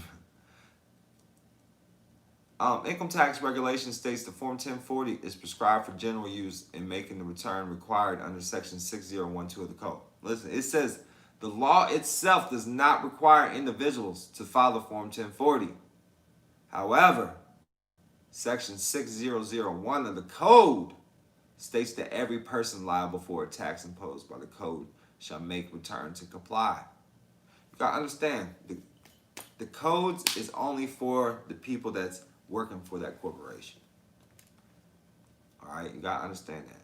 Income tax regulation states that Form 1040 is prescribed for general use in making the return required under Section 6012 of the Code. Listen, it says the law itself does not require individuals to follow Form 1040. However, Section 6001 of the Code states that every person liable for a tax imposed by the Code shall make return to comply. You gotta understand, the codes is only for the people that's working for that corporation. All right, you gotta understand that.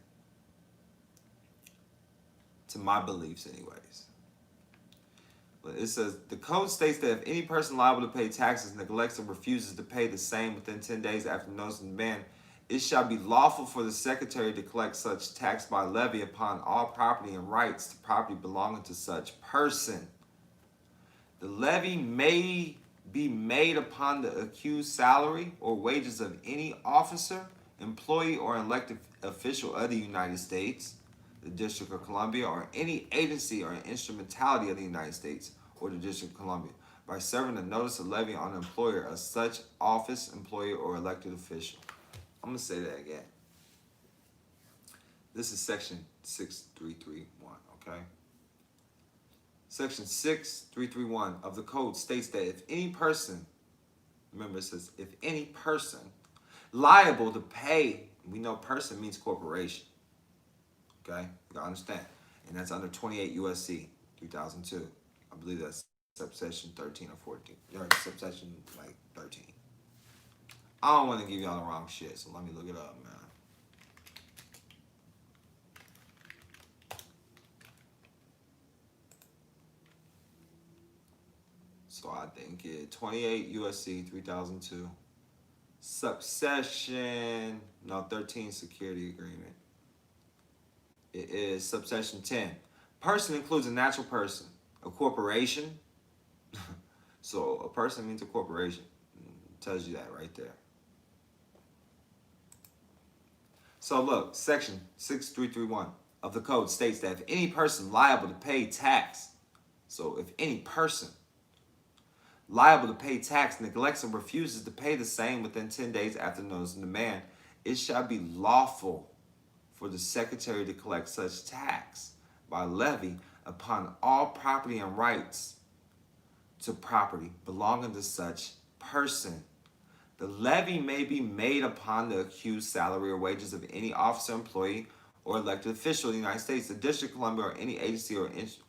To my beliefs, anyways. But it says the code states that if any person liable to pay taxes neglects or refuses to pay the same within 10 days after notice of demand, it shall be lawful for the Secretary to collect such tax by levy upon all property and rights to property belonging to such person. The levy may be made upon the accused salary or wages of any officer, employee, or elected official of the United States, the District of Columbia, or any agency or instrumentality of the United States or the District of Columbia by serving a notice of levy on the employer of such office, employee, or elected official. I'm going to say that again. This is section 6331, okay? Section 6331 of the Code states that if any person, remember it says, if any person liable to pay, we know person means corporation, okay? You gotta understand. And that's under 28 USC 3002. I believe that's subsection 13 or 14, or subsection like 13. I don't want to give y'all the wrong shit, so let me look it up, man. So I think it 28 USC 3002, subsection, no, 13 security agreement. It is subsection 10. Person includes a natural person, a corporation. So a person means a corporation. It tells you that right there. So look, section 6331 of the Code states that if any person liable to pay tax, so if any person liable to pay tax neglects and refuses to pay the same within 10 days after notice of demand, it shall be lawful for the Secretary to collect such tax by levy upon all property and rights to property belonging to such person. The levy may be made upon the accused salary or wages of any officer, employee, or elected official of the United States, the District of Columbia, or any agency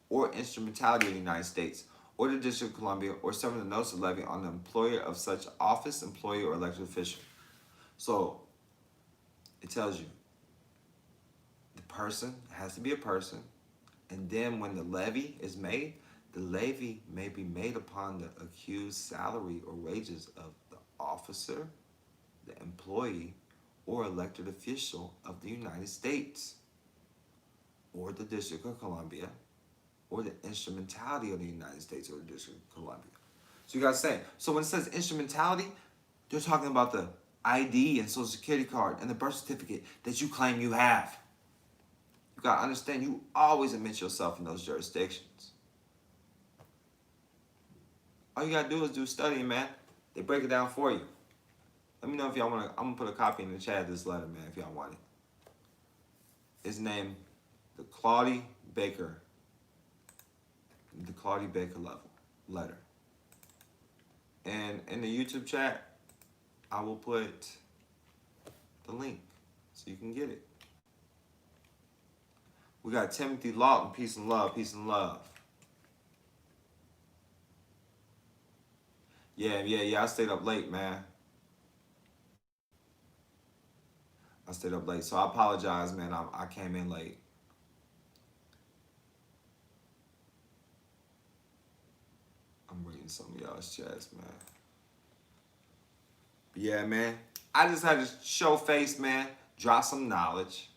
or instrumentality of the United States, or the District of Columbia, or serving the notice of levy on the employer of such office, employee, or elected official. So it tells you the person has to be a person, and then when the levy is made, the levy may be made upon the accused salary or wages of the officer, the employee, or elected official of the United States, or the District of Columbia, or the instrumentality of the United States or the District of Columbia. So you guys say, so when it says instrumentality, they're talking about the ID and Social Security card and the birth certificate that you claim you have. You got to understand you always admit yourself in those jurisdictions. All you got to do is do studying, man. They break it down for you. Let me know if y'all want to. I'm going to put a copy in the chat of this letter, man, if y'all want it. It's named the Claudie Baker letter. And in the YouTube chat, I will put the link so you can get it. We got Timothy Lawton, peace and love, peace and love. Yeah, I stayed up late, man. I stayed up late, so I apologize, man. I came in late. I'm reading some of y'all's chats, man. But yeah, man. I just had to show face, man. Drop some knowledge.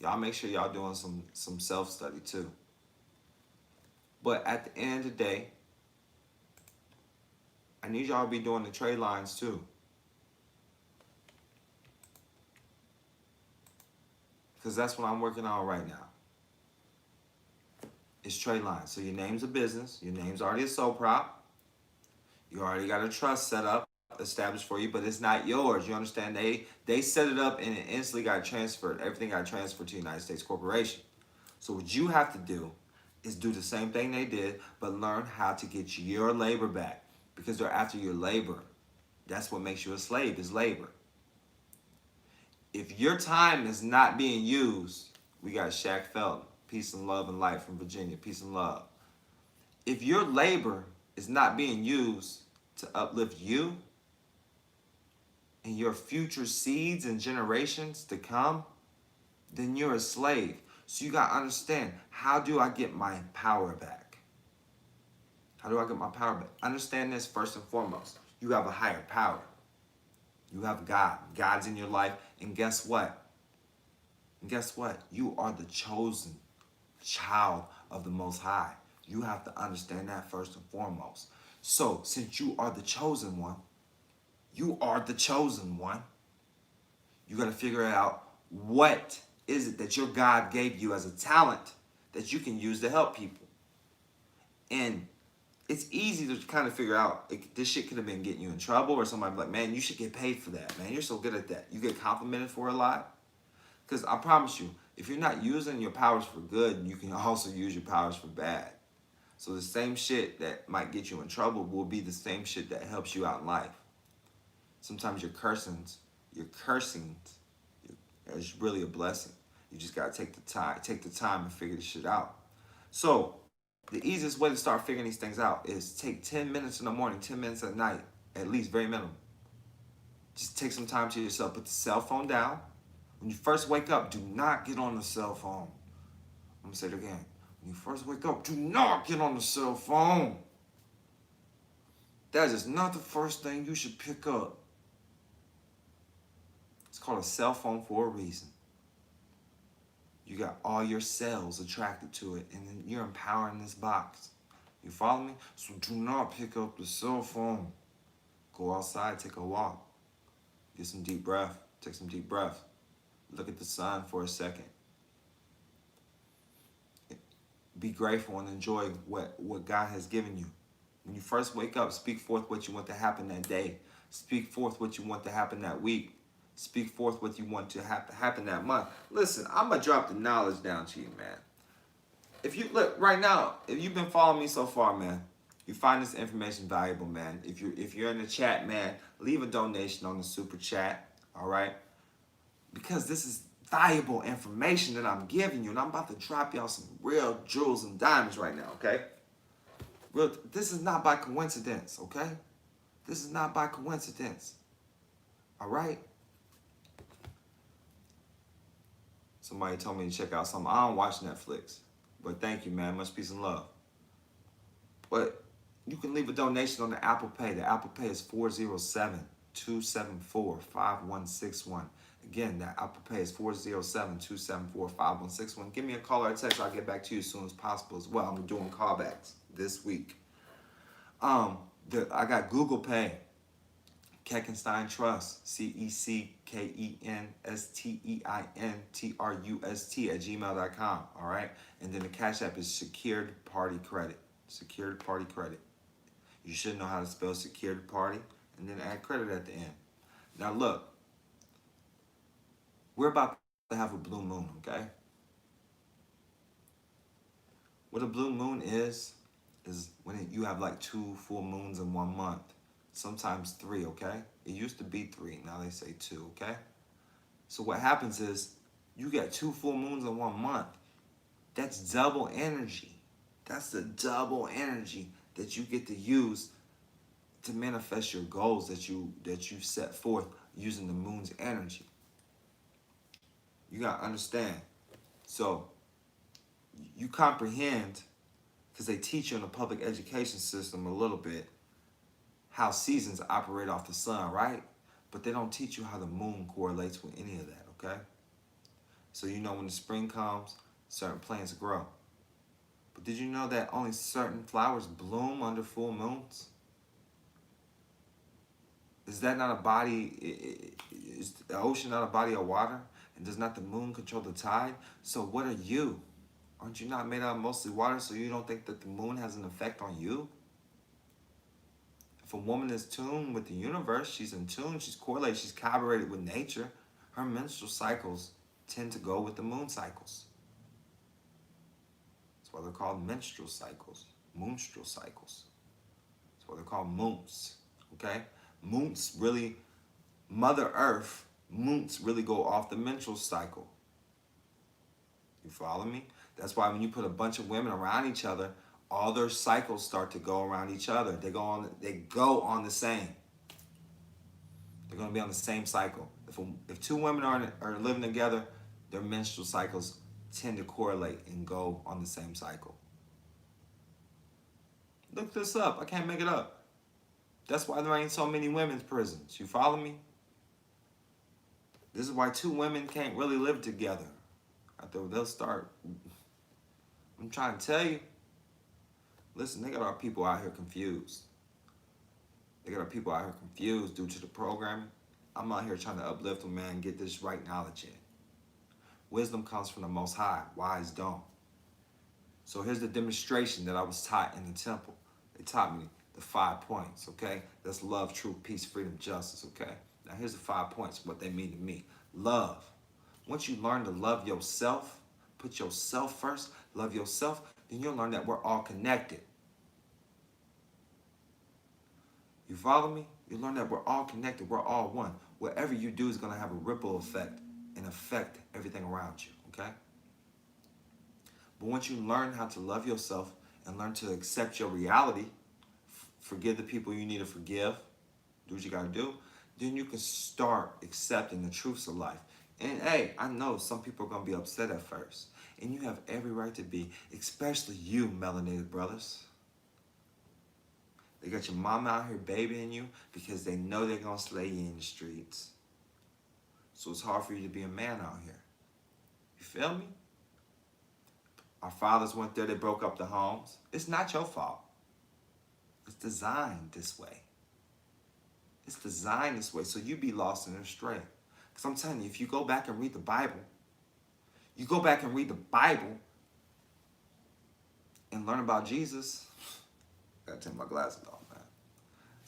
Y'all make sure y'all doing some self-study too. But at the end of the day, I need y'all to be doing the trade lines too. Because that's what I'm working on right now. It's trade lines. So your name's a business. Your name's already a sole prop. You already got a trust set up, established for you, but it's not yours. You understand? They set it up and it instantly got transferred. Everything got transferred to United States Corporation. So what you have to do is do the same thing they did, but learn how to get your labor back. Because they're after your labor. That's what makes you a slave, is labor. If your time is not being used, we got Shaq Felton, peace and love and light from Virginia, peace and love. If your labor is not being used to uplift you and your future seeds and generations to come, then you're a slave. So you got to understand, how do I get my power back? How do I get my power back? Understand this first and foremost. You have a higher power. You have God. God's in your life. And guess what? You are the chosen child of the Most High. You have to understand that first and foremost. So, since you are the chosen one, you got to figure out what is it that your God gave you as a talent that you can use to help people. And it's easy to kind of figure out, this shit could have been getting you in trouble, or somebody be like, man, you should get paid for that, man. You're so good at that. You get complimented for a lot. Because I promise you, if you're not using your powers for good, you can also use your powers for bad. So the same shit that might get you in trouble will be the same shit that helps you out in life. Sometimes your cursings is really a blessing. You just gotta take the time and figure this shit out. So the easiest way to start figuring these things out is take 10 minutes in the morning, 10 minutes at night, at least, very minimum. Just take some time to yourself. Put the cell phone down. When you first wake up, do not get on the cell phone. I'm gonna say it again. When you first wake up, do not get on the cell phone. That is not the first thing you should pick up. It's called a cell phone for a reason. You got all your cells attracted to it, and then you're empowering this box. You follow me? So do not pick up the cell phone. Go outside, take a walk. Get some deep breath. Take some deep breath. Look at the sun for a second. Be grateful and enjoy what God has given you. When you first wake up, speak forth what you want to happen that day. Speak forth what you want to happen that week. Speak forth what you want to happen that month. Listen, I'm going to drop the knowledge down to you, man. If you look right now, if you've been following me so far, man, you find this information valuable, man. If you're in the chat, man, leave a donation on the super chat, all right? Because this is valuable information that I'm giving you, and I'm about to drop y'all some real jewels and diamonds right now, okay? This is not by coincidence, okay? This is not by coincidence, all right? Somebody told me to check out something. I don't watch Netflix, but thank you, man. Much peace and love. But you can leave a donation on the Apple Pay. The Apple Pay is 407-274-5161. Again, that Apple Pay is 407-274-5161. Give me a call or a text. I'll get back to you as soon as possible as well. I'm doing callbacks this week. I got Google Pay. CECKENSTEINTRUST, CECKENSTEINTRUST at gmail.com. All right. And then the Cash App is Secured Party Credit. Secured Party Credit. You should know how to spell Secured Party and then add credit at the end. Now look, we're about to have a blue moon, okay? What a blue moon is when you have like 2 full moons in 1 month. Sometimes 3, okay? It used to be 3, now they say 2, okay? So what happens is you get 2 full moons in 1 month. That's double energy. That's the double energy that you get to use to manifest your goals that you set forth using the moon's energy. You gotta understand. So you comprehend, because they teach you in the public education system a little bit how seasons operate off the sun, right? But they don't teach you how the moon correlates with any of that, okay? So you know when the spring comes, certain plants grow. But did you know that only certain flowers bloom under full moons? Is that not a body, is the ocean not a body of water? And does not the moon control the tide? So what are you? Aren't you not made out of mostly water, so you don't think that the moon has an effect on you? If a woman is tuned with the universe, she's in tune, she's correlated, she's collaborated with nature, her menstrual cycles tend to go with the moon cycles. That's why they're called menstrual cycles, moonstrual cycles. That's why they're called moons, okay? Moons really, Mother Earth, moons really go off the menstrual cycle. You follow me? That's why when you put a bunch of women around each other, all their cycles start to go around each other. They go on the same. They're going to be on the same cycle. If 2 women are living together, their menstrual cycles tend to correlate and go on the same cycle. Look this up. I can't make it up. That's why there ain't so many women's prisons. You follow me? This is why 2 women can't really live together. After they'll start. I'm trying to tell you. Listen, they got our people out here confused. They got our people out here confused due to the programming. I'm out here trying to uplift them, man, and get this right knowledge in. Wisdom comes from the Most High. Wise don't. So here's the demonstration that I was taught in the temple. They taught me the 5 points, okay? That's love, truth, peace, freedom, justice, okay? Now here's the 5 points, what they mean to me. Love. Once you learn to love yourself, put yourself first, love yourself, then you'll learn that we're all connected. You follow me? You learn that we're all connected, we're all one. Whatever you do is going to have a ripple effect and affect everything around you, okay? But once you learn how to love yourself and learn to accept your reality, forgive the people you need to forgive, do what you got to do, then you can start accepting the truths of life. And hey, I know some people are going to be upset at first. And you have every right to be, especially you, melanated brothers. They got your mama out here babying you because they know they're going to slay you in the streets. So it's hard for you to be a man out here. You feel me? Our fathers went there, they broke up the homes. It's not your fault. It's designed this way. It's designed this way so you be lost and astray. Because I'm telling you, if you go back and read the Bible, and learn about Jesus, I gotta take my glasses off, man.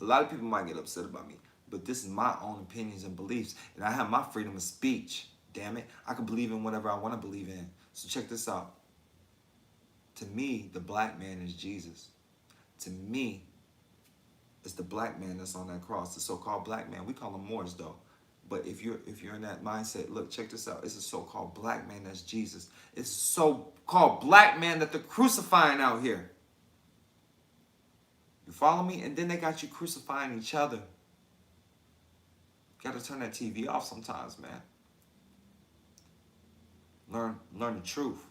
A lot of people might get upset about me, but this is my own opinions and beliefs, and I have my freedom of speech. Damn it, I can believe in whatever I want to believe in. So check this out. To me, the black man is Jesus. To me, it's the black man that's on that cross, the so-called black man. We call them Moors, though. But if you're in that mindset, look, check this out. It's a so-called black man that's Jesus. It's a so-called black man that they're crucifying out here. You follow me? And then they got you crucifying each other. You got to turn that TV off sometimes, man. Learn the truth.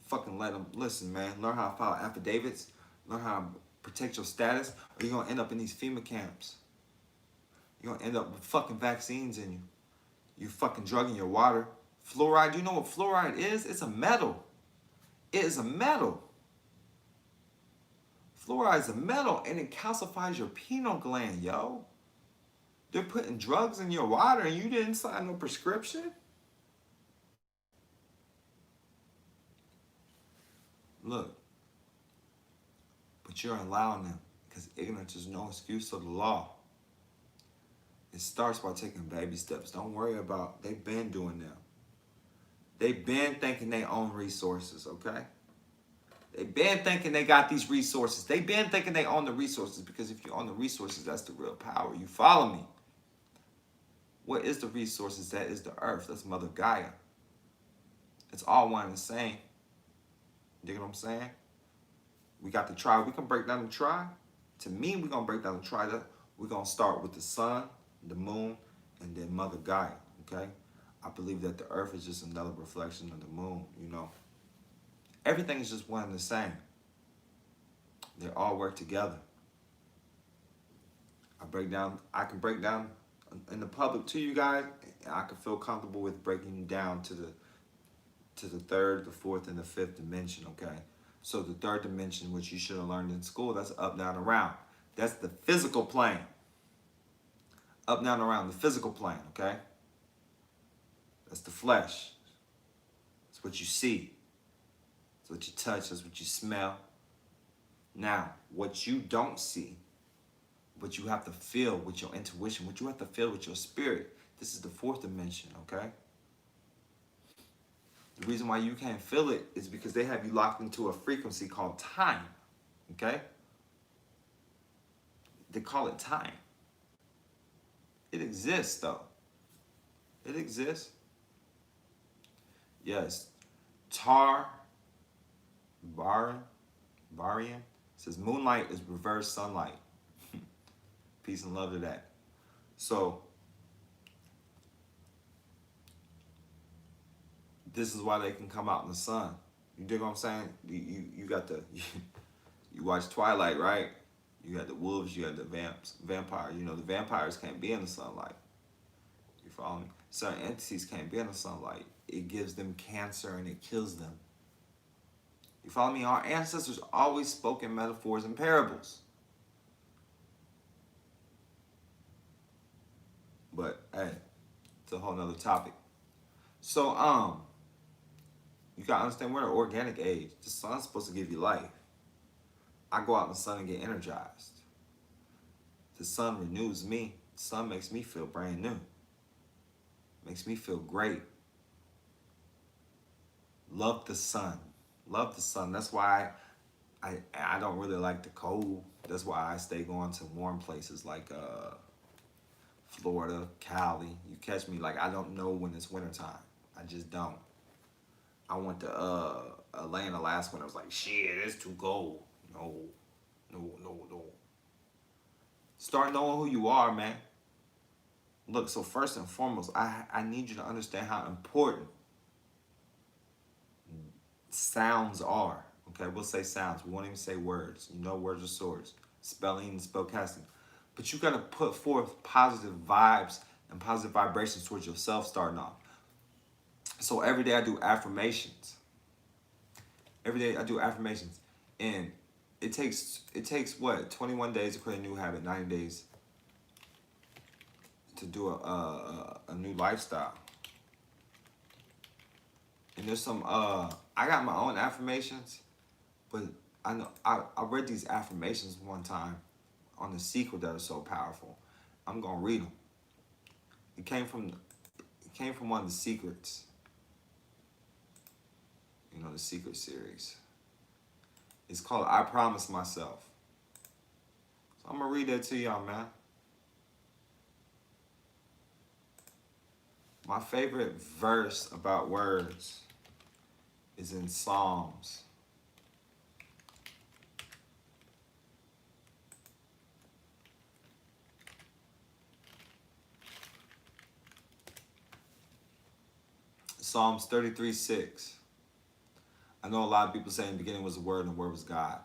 Fucking let them listen, man. Learn how to file affidavits. Learn how to protect your status, or you're going to end up in these FEMA camps. You're going to end up with fucking vaccines in you. You fucking drug in your water. Fluoride, do you know what fluoride is? It's a metal. It is a metal. Fluoride is a metal, and it calcifies your pineal gland, yo. They're putting drugs in your water and you didn't sign no prescription? Look, but you're allowing them because ignorance is no excuse of the law. It starts by taking baby steps. Don't worry about, they've been doing them. They've been thinking they own resources, okay? They've been thinking they got these resources. They've been thinking they own the resources because if you own the resources, that's the real power. You follow me? What is the resources? That is the earth. That's Mother Gaia. It's all one and the same. You get what I'm saying? We got the tribe. We can break down the tribe. To me, we're going to break down the tribe. We're going to start with the sun, the moon, and then Mother Gaia, okay? I believe that the earth is just another reflection of the moon, you know. Everything is just one and the same. They all work together. I can break down in the public to you guys, and I can feel comfortable with breaking down to the third, the fourth, and the fifth dimension, okay? So the third dimension, which you should have learned in school, that's up, down, around. That's the physical plane. Up, down, around, the physical plane, okay? That's the flesh. It's what you see. It's what you touch. That's what you smell. Now, what you don't see, what you have to feel with your intuition, what you have to feel with your spirit, this is the fourth dimension, okay? The reason why you can't feel it is because they have you locked into a frequency called time, okay? They call it time. It exists, though. It exists. Yes. Varian says moonlight is reverse sunlight. Peace and love to that. So, this is why they can come out in the sun. You dig what I'm saying? You got the, you watch Twilight, right? You got the wolves, you got the vampire. You know, the vampires can't be in the sunlight. You follow me? Certain entities can't be in the sunlight. It gives them cancer and it kills them. You follow me? Our ancestors always spoke in metaphors and parables. But, hey, it's a whole nother topic. So, you gotta understand we're in an organic age. The sun's supposed to give you life. I go out in the sun and get energized. The sun renews me. The sun makes me feel brand new. Makes me feel great. Love the sun. Love the sun. That's why I don't really like the cold. That's why I stay going to warm places like Florida, Cali. You catch me, like I don't know when it's wintertime. I just don't. I went to Atlanta last winter. I was like, shit, it's too cold. No. Start knowing who you are, man. Look, so first and foremost, I need you to understand how important sounds are. Okay, we'll say sounds. We won't even say words. You know, words are swords. Spelling and spellcasting. But you got to put forth positive vibes and positive vibrations towards yourself starting off. So every day I do affirmations. Every day I do affirmations. And it takes what? 21 days to create a new habit, 90 days to do a new lifestyle. And there's some I got my own affirmations, but I know I read these affirmations one time on The Secret that are so powerful. I'm gonna read them. It came from one of the secrets. You know, the Secret series. It's called I Promise Myself. So I'm gonna read that to y'all, man. My favorite verse about words is in Psalms. Psalms 33:6. I know a lot of people say in the beginning was the Word and the Word was God.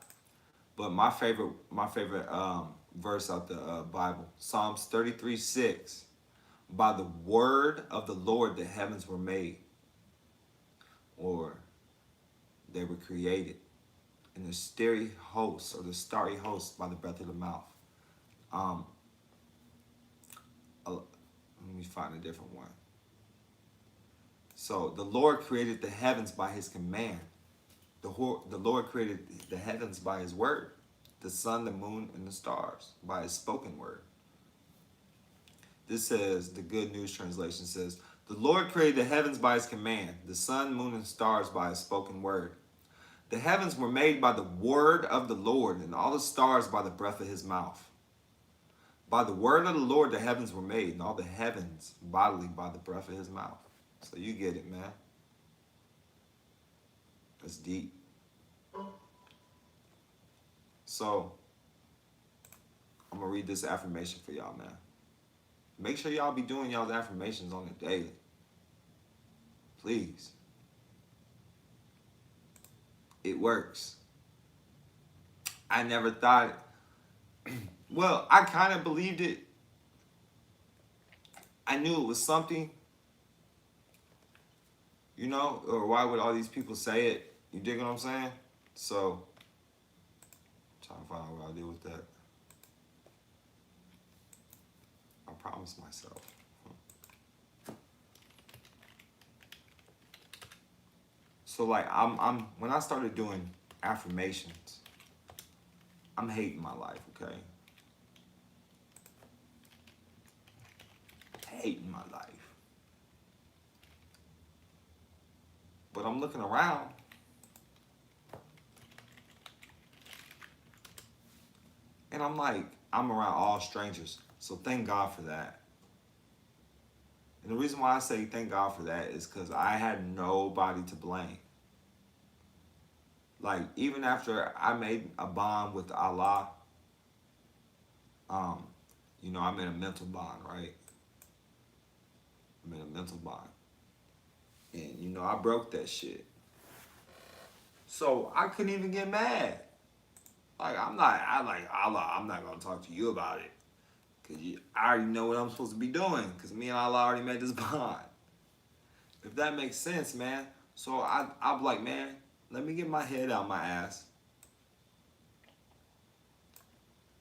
But my favorite verse out the Bible, Psalms 33:6. By the word of the Lord the heavens were made, or they were created, and the starry hosts by the breath of the mouth. Let me find a different one. So the Lord created the heavens by his command. The Lord created the heavens by his word. The sun, the moon, and the stars by his spoken word. This says, the Good News Translation says, the Lord created the heavens by his command, the sun, moon, and stars by his spoken word. The heavens were made by the word of the Lord, and all the stars by the breath of his mouth. By the word of the Lord the heavens were made, and all the heavens bodily by the breath of his mouth. So you get it, man. That's deep. So, I'm going to read this affirmation for y'all, man. Make sure y'all be doing y'all's affirmations on the daily. Please. It works. I never thought, well, I kind of believed it. I knew it was something, you know, or why would all these people say it? You dig what I'm saying? So, I'm trying to find out what I'll do with that. I promise myself. So like I'm when I started doing affirmations, I'm hating my life, okay? Hating my life. But I'm looking around. And I'm like, I'm around all strangers. So thank God for that. And the reason why I say thank God for that is because I had nobody to blame. Like, even after I made a bond with Allah, you know, I made a mental bond, right? I made a mental bond. And, you know, I broke that shit. So I couldn't even get mad. Like, Allah, I'm not going to talk to you about it. Because I already know what I'm supposed to be doing. Because me and Allah already made this bond. If that makes sense, man. So I'm like, man, let me get my head out my ass.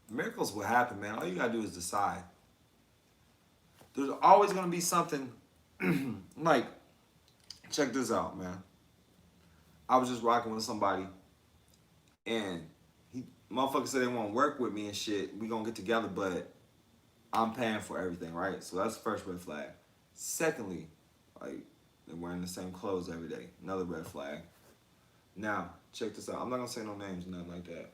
Miracles will happen, man. All you got to do is decide. There's always going to be something like, check this out, man. I was just rocking with somebody. And motherfuckers said they want to work with me and shit. We going to get together, but I'm paying for everything, right? So that's the first red flag. Secondly, like, they're wearing the same clothes every day. Another red flag. Now, check this out. I'm not going to say no names, nothing like that.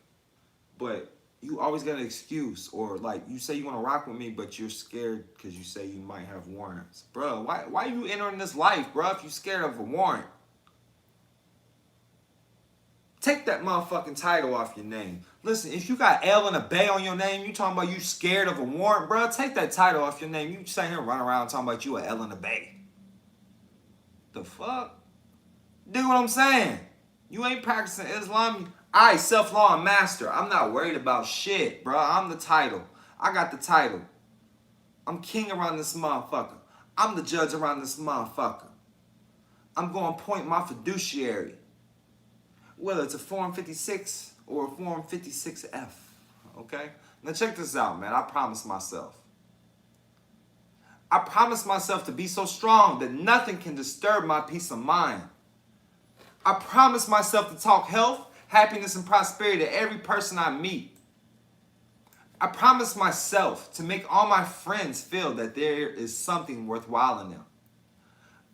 But you always got an excuse. Or, like, you say you want to rock with me, but you're scared because you say you might have warrants. Bro, why are you entering this life, bro, if you're scared of a warrant? Take that motherfucking title off your name. Listen, if you got L and a Bay on your name, you talking about you scared of a warrant, bro, take that title off your name. You sitting here running around talking about you a L and a Bay. The fuck? Do what I'm saying. You ain't practicing Islam. I, self-law and master. I'm not worried about shit, bro. I'm the title. I got the title. I'm king around this motherfucker. I'm the judge around this motherfucker. I'm going to point my fiduciary. Whether it's a Form 56 or a Form 56F. Okay? Now check this out, man. I promise myself. I promise myself to be so strong that nothing can disturb my peace of mind. I promise myself to talk health, happiness, and prosperity to every person I meet. I promise myself to make all my friends feel that there is something worthwhile in them.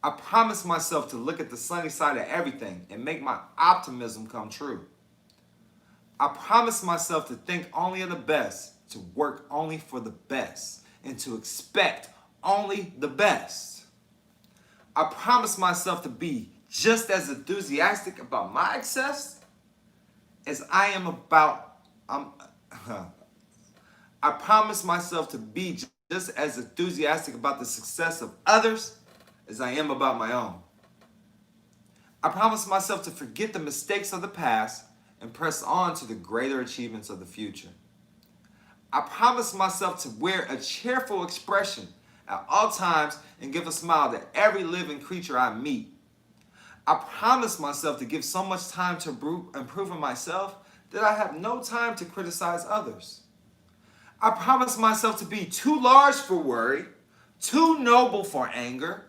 I promise myself to look at the sunny side of everything and make my optimism come true. I promise myself to think only of the best, to work only for the best, and to expect only the best. I promise myself to be just as enthusiastic about my success as I am about I promise myself to be just as enthusiastic about the success of others as I am about my own. I promise myself to forget the mistakes of the past and press on to the greater achievements of the future. I promise myself to wear a cheerful expression at all times and give a smile to every living creature I meet. I promise myself to give so much time to improving myself that I have no time to criticize others. I promise myself to be too large for worry, too noble for anger,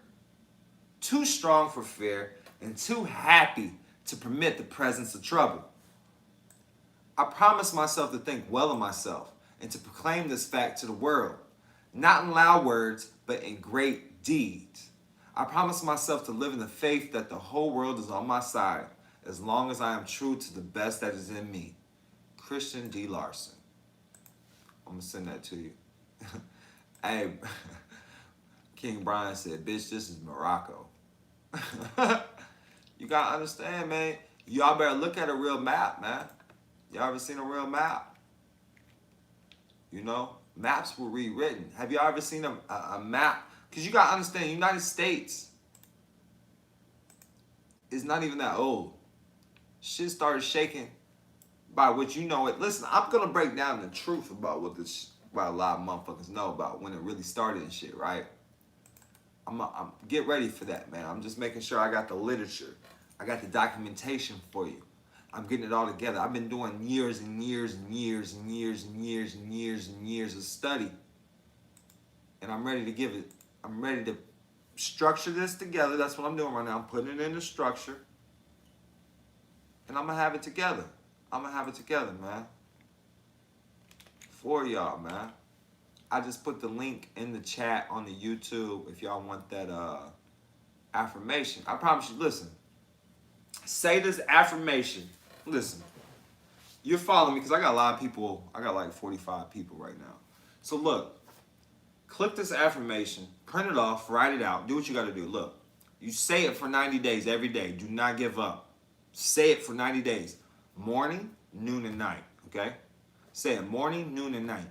too strong for fear, and too happy to permit the presence of trouble. I promise myself to think well of myself and to proclaim this fact to the world, not in loud words, but in great deeds. I promise myself to live in the faith that the whole world is on my side, as long as I am true to the best that is in me. Christian D. Larson. I'm going to send that to you. Hey, King Brian said, bitch, this is Morocco. You got to understand, man. Y'all better look at a real map, man. Y'all ever seen a real map? You know, maps were rewritten. Have you ever seen a map? Because you got to understand, the United States is not even that old. Shit started shaking by what you know it. Listen, I'm going to break down the truth about what a lot of motherfuckers know about when it really started and shit, right? I'm get ready for that, man. I'm just making sure I got the literature. I got the documentation for you. I'm getting it all together. I've been doing years and years and years and years and years and years and years of study. And I'm ready to give it. I'm ready to structure this together. That's what I'm doing right now. I'm putting it into structure. And I'm going to have it together. I'm going to have it together, man. For y'all, man. I just put the link in the chat on the YouTube if y'all want that affirmation. I promise you, listen. Say this affirmation. Listen. You're following me because I got a lot of people. I got like 45 people right now. So look. Click this affirmation. Print it off. Write it out. Do what you got to do. Look. You say it for 90 days every day. Do not give up. Say it for 90 days. Morning, noon, and night. Okay? Say it morning, noon, and night.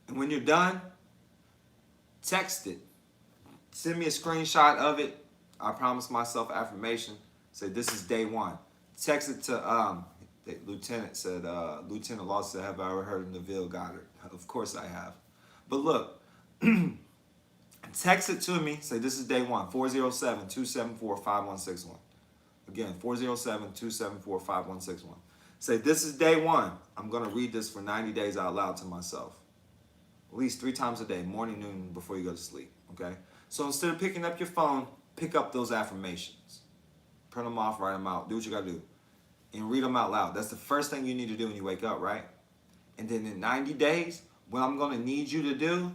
And when you're done, text it. Send me a screenshot of it. I promise myself affirmation. Say this is day one. Text it to the lieutenant said, Lieutenant Law said, have I ever heard of Neville Goddard? Of course I have. But look, text it to me. Say this is day one. 407-274-5161. Again, 407-274-5161. Say this is day one. I'm going to read this for 90 days out loud to myself. At least 3 times a day, morning, noon, before you go to sleep, okay? So instead of picking up your phone, pick up those affirmations. Print them off, write them out, do what you gotta do. And read them out loud. That's the first thing you need to do when you wake up, right? And then in 90 days, what I'm gonna need you to do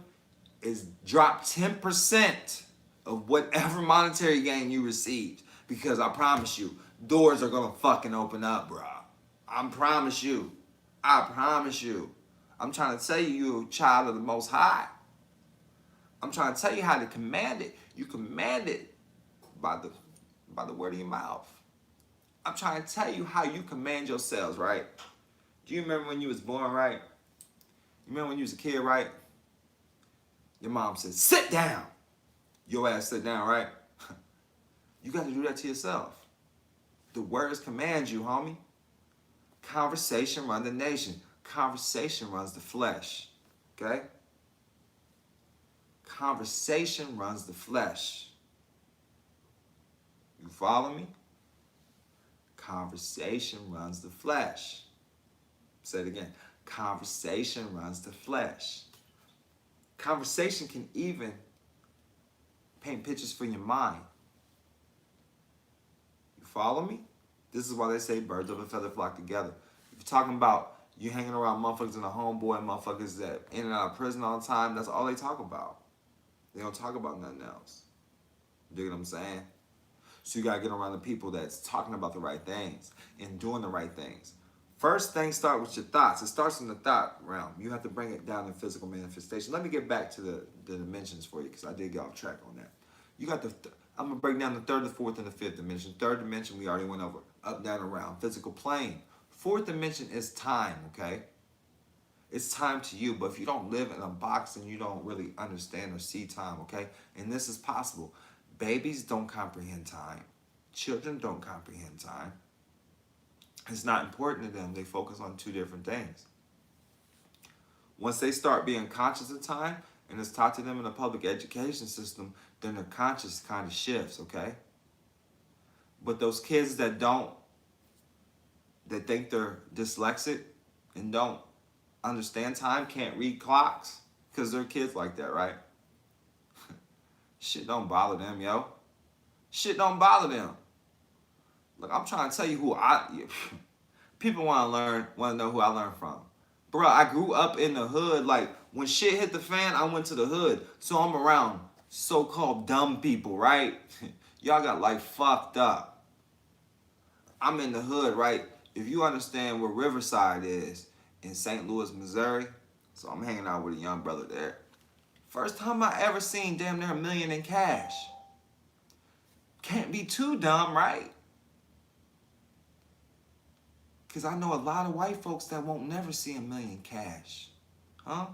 is drop 10% of whatever monetary gain you received. Because I promise you, doors are gonna fucking open up, bro. I promise you. I promise you. I'm trying to tell you, you're a child of the Most High. I'm trying to tell you how to command it. You command it by the word of your mouth. I'm trying to tell you how you command yourselves, right? Do you remember when you was born, right? You remember when you was a kid, right? Your mom said, sit down. Your ass sit down, right? You got to do that to yourself. The words command you, homie. Conversation runs the nation. Conversation runs the flesh. Okay? Conversation runs the flesh. You follow me? Conversation runs the flesh. Say it again. Conversation runs the flesh. Conversation can even paint pictures for your mind. You follow me? This is why they say birds of a feather flock together. If you're talking about you hanging around motherfuckers in a homeboy, motherfuckers that in and out of prison all the time, that's all they talk about. They don't talk about nothing else. You dig what I'm saying? So you gotta get around the people that's talking about the right things and doing the right things. First things start with your thoughts. It starts in the thought realm. You have to bring it down to physical manifestation. Let me get back to the dimensions for you because I did get off track on that. You got I'm gonna break down the third, the fourth, and the fifth dimension. Third dimension we already went over. Up, down, around. Physical plane. Fourth dimension is time, okay? It's time to you, but if you don't live in a box, then you don't really understand or see time, okay? And this is possible. Babies don't comprehend time. Children don't comprehend time. It's not important to them. They focus on 2 different things. Once they start being conscious of time, and it's taught to them in the public education system, then their conscious kind of shifts, okay? But those kids that think they're dyslexic and don't understand time, can't read clocks, because they're kids like that, right? Shit don't bother them, yo. Shit don't bother them. Look, I'm trying to tell you who people want to know who I learned from. Bro, I grew up in the hood. Like, when shit hit the fan, I went to the hood. So I'm around so-called dumb people, right? Y'all got like fucked up. I'm in the hood, right? If you understand where Riverside is in St. Louis, Missouri, so I'm hanging out with a young brother there. First time I ever seen damn near $1 million in cash. Can't be too dumb, right? Because I know a lot of white folks that won't never see $1 million cash. Huh?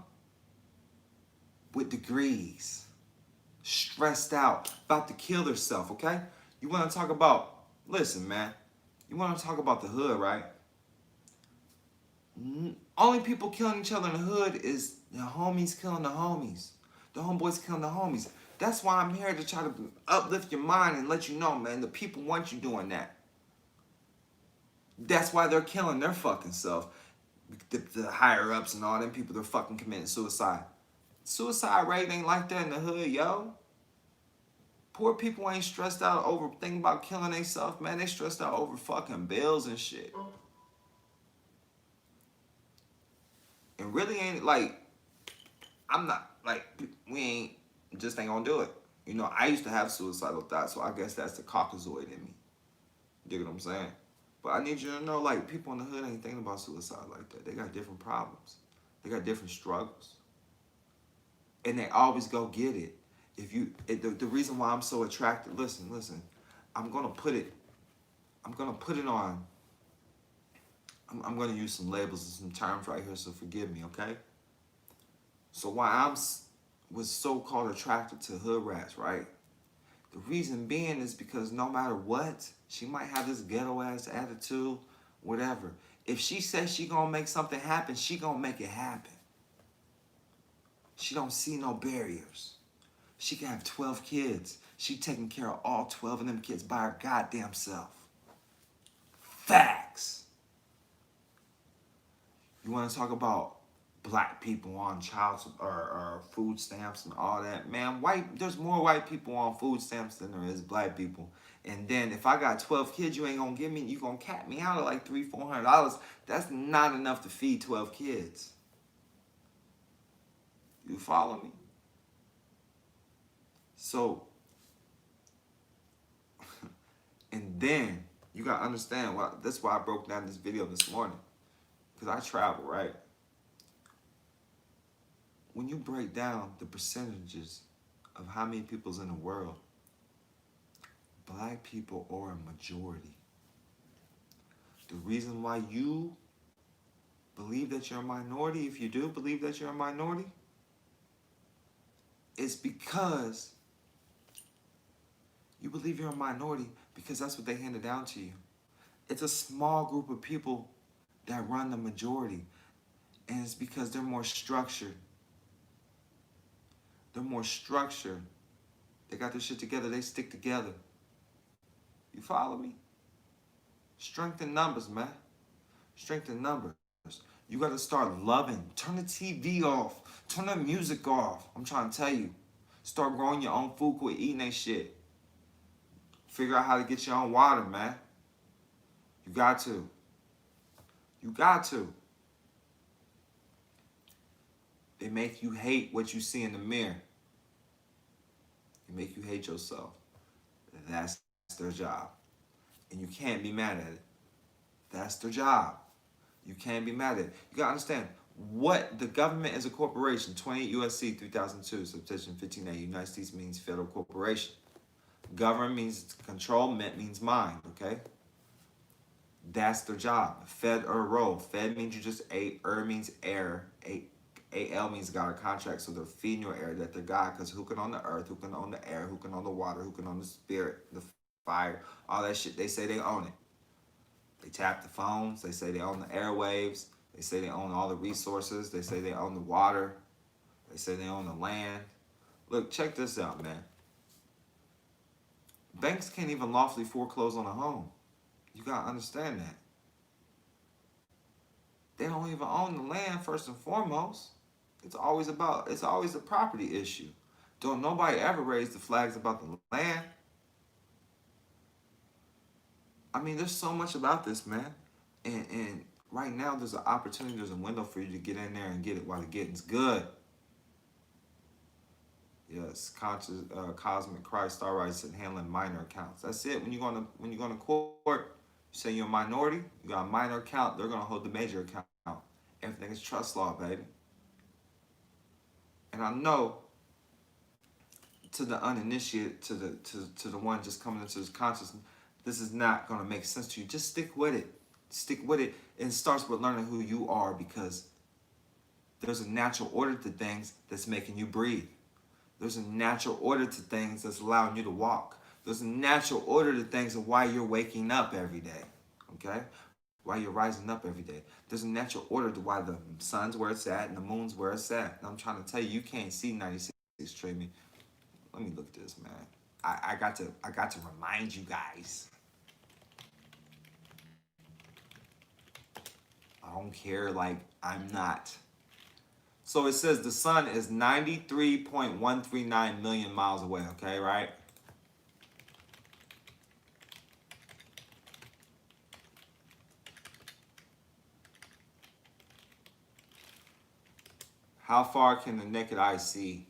With degrees. Stressed out. About to kill themselves, okay? You want to talk about, listen, man. You want to talk about the hood, right? Only people killing each other in the hood is the homies killing the homies. The homeboys killing the homies. That's why I'm here to try to uplift your mind and let you know, man, the people want you doing that. That's why they're killing their fucking self. The higher ups and all them people, they're fucking committing suicide. Suicide rate ain't like that in the hood, yo. Poor people ain't stressed out over thinking about killing themselves, man. They stressed out over fucking bills and shit. And really ain't like, I'm not, like, we ain't, just ain't gonna do it. You know, I used to have suicidal thoughts, so I guess that's the Caucasoid in me. You get what I'm saying? But I need you to know, like, people in the hood ain't thinking about suicide like that. They got different problems. They got different struggles. And they always go get it. If you, the reason why I'm so attracted, listen, I'm gonna put it on, I'm gonna use some labels and some terms right here, so forgive me, okay? So why I was so-called attracted to hood rats, right? The reason being is because no matter what, she might have this ghetto-ass attitude, whatever. If she says she gonna make something happen, she gonna make it happen. She don't see no barriers. She can have 12 kids. She taking care of all 12 of them kids by her goddamn self. Facts. You want to talk about black people on child or food stamps and all that? Man, there's more white people on food stamps than there is black people. And then if I got 12 kids, you ain't gonna give me, you gonna cap me out at like $300-400. That's not enough to feed 12 kids. You follow me? So, and then you gotta understand why. That's why I broke down this video this morning, because I travel, right? When you break down the percentages of how many people's in the world, black people are a majority. The reason why you believe that you're a minority, if you do believe that you're a minority, is because you believe you're a minority because that's what they handed down to you. It's a small group of people that run the majority, and it's because they're more structured. They're more structured. They got their shit together. They stick together. You follow me? Strength in numbers, man. Strength in numbers. You got to start loving. Turn the TV off. Turn the music off. I'm trying to tell you. Start growing your own food, quit eating that shit. Figure out how to get your own water, man. You got to. You got to. They make you hate what you see in the mirror. They make you hate yourself. That's their job. And you can't be mad at it. That's their job. You can't be mad at it. You gotta understand, what the government is a corporation. 28 U.S.C. 3002, subsection 15A. United States means federal corporation. Government means control, means mind, okay? That's their job. Fed or role. Fed means you just ate. Means air. AL means God or contract. So they're feeding your air that they're God. Because who can own the earth? Who can own the air? Who can own the water? Who can own the spirit? The fire? All that shit. They say they own it. They tap the phones. They say they own the airwaves. They say they own all the resources. They say they own the water. They say they own the land. Look, check this out, man. Banks can't even lawfully foreclose on a home. You gotta understand that. They don't even own the land, first and foremost. It's always a property issue. Don't nobody ever raise the flags about the land. I mean, there's so much about this, man. And right now there's an opportunity, there's a window for you to get in there and get it while the getting's good. Yes, conscious, cosmic Christ, star rights, and handling minor accounts. That's it. When you're gonna court, you say you're a minority, you got a minor account. They're gonna hold the major account. Everything is trust law, baby. And I know, to the uninitiated, to the one just coming into this consciousness, this is not gonna make sense to you. Just stick with it. Stick with it. And it starts with learning who you are, because there's a natural order to things that's making you breathe. There's a natural order to things that's allowing you to walk. There's a natural order to things of why you're waking up every day, okay? Why you're rising up every day. There's a natural order to why the sun's where it's at and the moon's where it's at. And I'm trying to tell you, you can't see 96 trade me. Let me look at this, man. I got to remind you guys. I don't care, like, I'm not. So it says the sun is 93.139 million miles away, okay, right? How far can the naked eye see?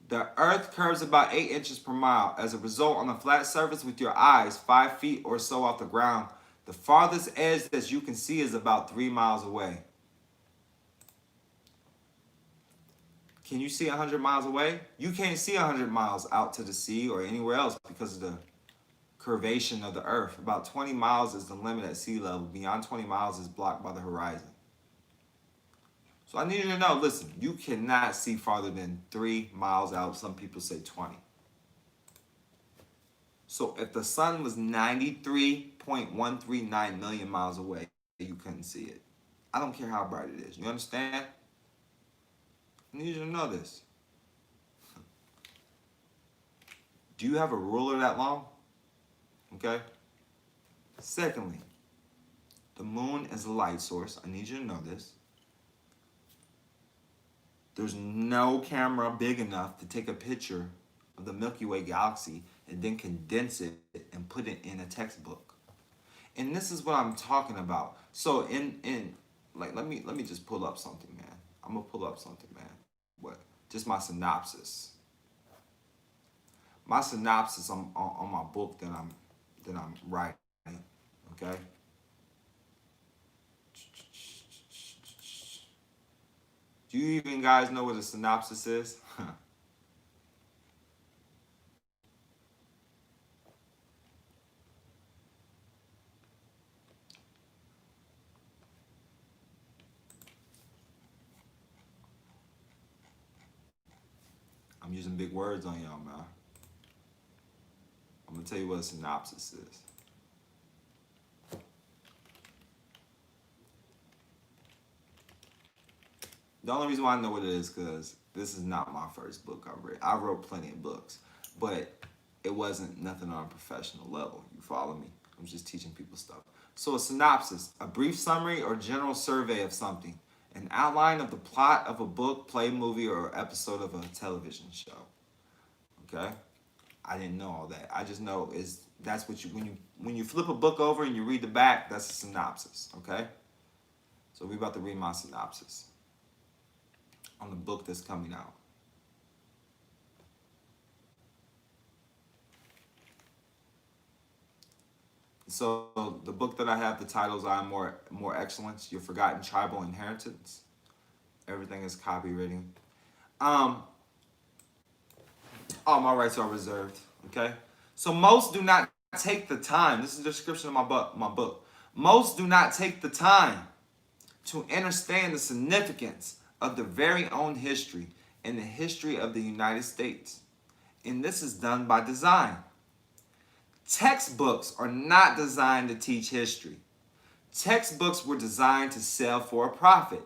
The earth curves about 8 inches per mile. As a result, on a flat surface with your eyes 5 feet or so off the ground, the farthest edge that you can see is about 3 miles away. Can you see 100 miles away? You can't see 100 miles out to the sea or anywhere else because of the curvation of the earth. About 20 miles is the limit at sea level. Beyond 20 miles is blocked by the horizon. So I need you to know, listen, you cannot see farther than 3 miles out. Some people say 20. So if the sun was 93.139 million miles away, you couldn't see it. I don't care how bright it is. You understand? I need you to know this. Do you have a ruler that long? Okay. Secondly, the moon is a light source. I need you to know this. There's no camera big enough to take a picture of the Milky Way galaxy and then condense it and put it in a textbook. And this is what I'm talking about. So let me just pull up something, man. I'm gonna pull up something, man. What? Just my synopsis. My synopsis on my book that I'm writing. Okay. Do you even guys know what a synopsis is? I'm using big words on y'all, man. I'm gonna tell you what a synopsis is. The only reason why I know what it is because this is not my first book I read. I wrote plenty of books, but it wasn't nothing on a professional level. You follow me? I'm just teaching people stuff. So a synopsis, a brief summary or general survey of something. An outline of the plot of a book, play, movie, or episode of a television show. Okay? I didn't know all that. I just know that's what when you flip a book over and you read the back, that's a synopsis. Okay? So we're about to read my synopsis on the book that's coming out. So the book that I have, the titles are More Excellence, Your Forgotten Tribal Inheritance. Everything is copywritten. All my rights are reserved. Okay. So most do not take the time. This is the description of my book. Most do not take the time to understand the significance of their very own history and the history of the United States. And this is done by design. Textbooks are not designed to teach history. Textbooks were designed to sell for a profit,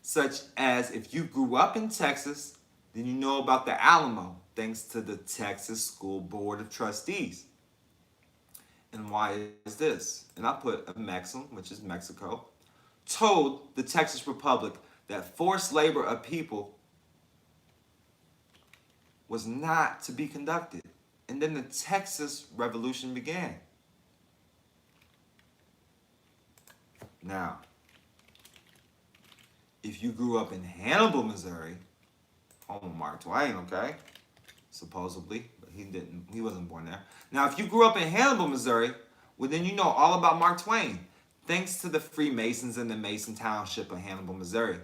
such as if you grew up in Texas, then you know about the Alamo, thanks to the Texas School Board of Trustees. And why is this? And I put a maxim, which is Mexico, told the Texas Republic that forced labor of people was not to be conducted. And then the Texas Revolution began. Now, if you grew up in Hannibal, Missouri, home of Mark Twain, okay? Supposedly, but he wasn't born there. Now, if you grew up in Hannibal, Missouri, well, then you know all about Mark Twain, thanks to the Freemasons in the Mason Township of Hannibal, Missouri.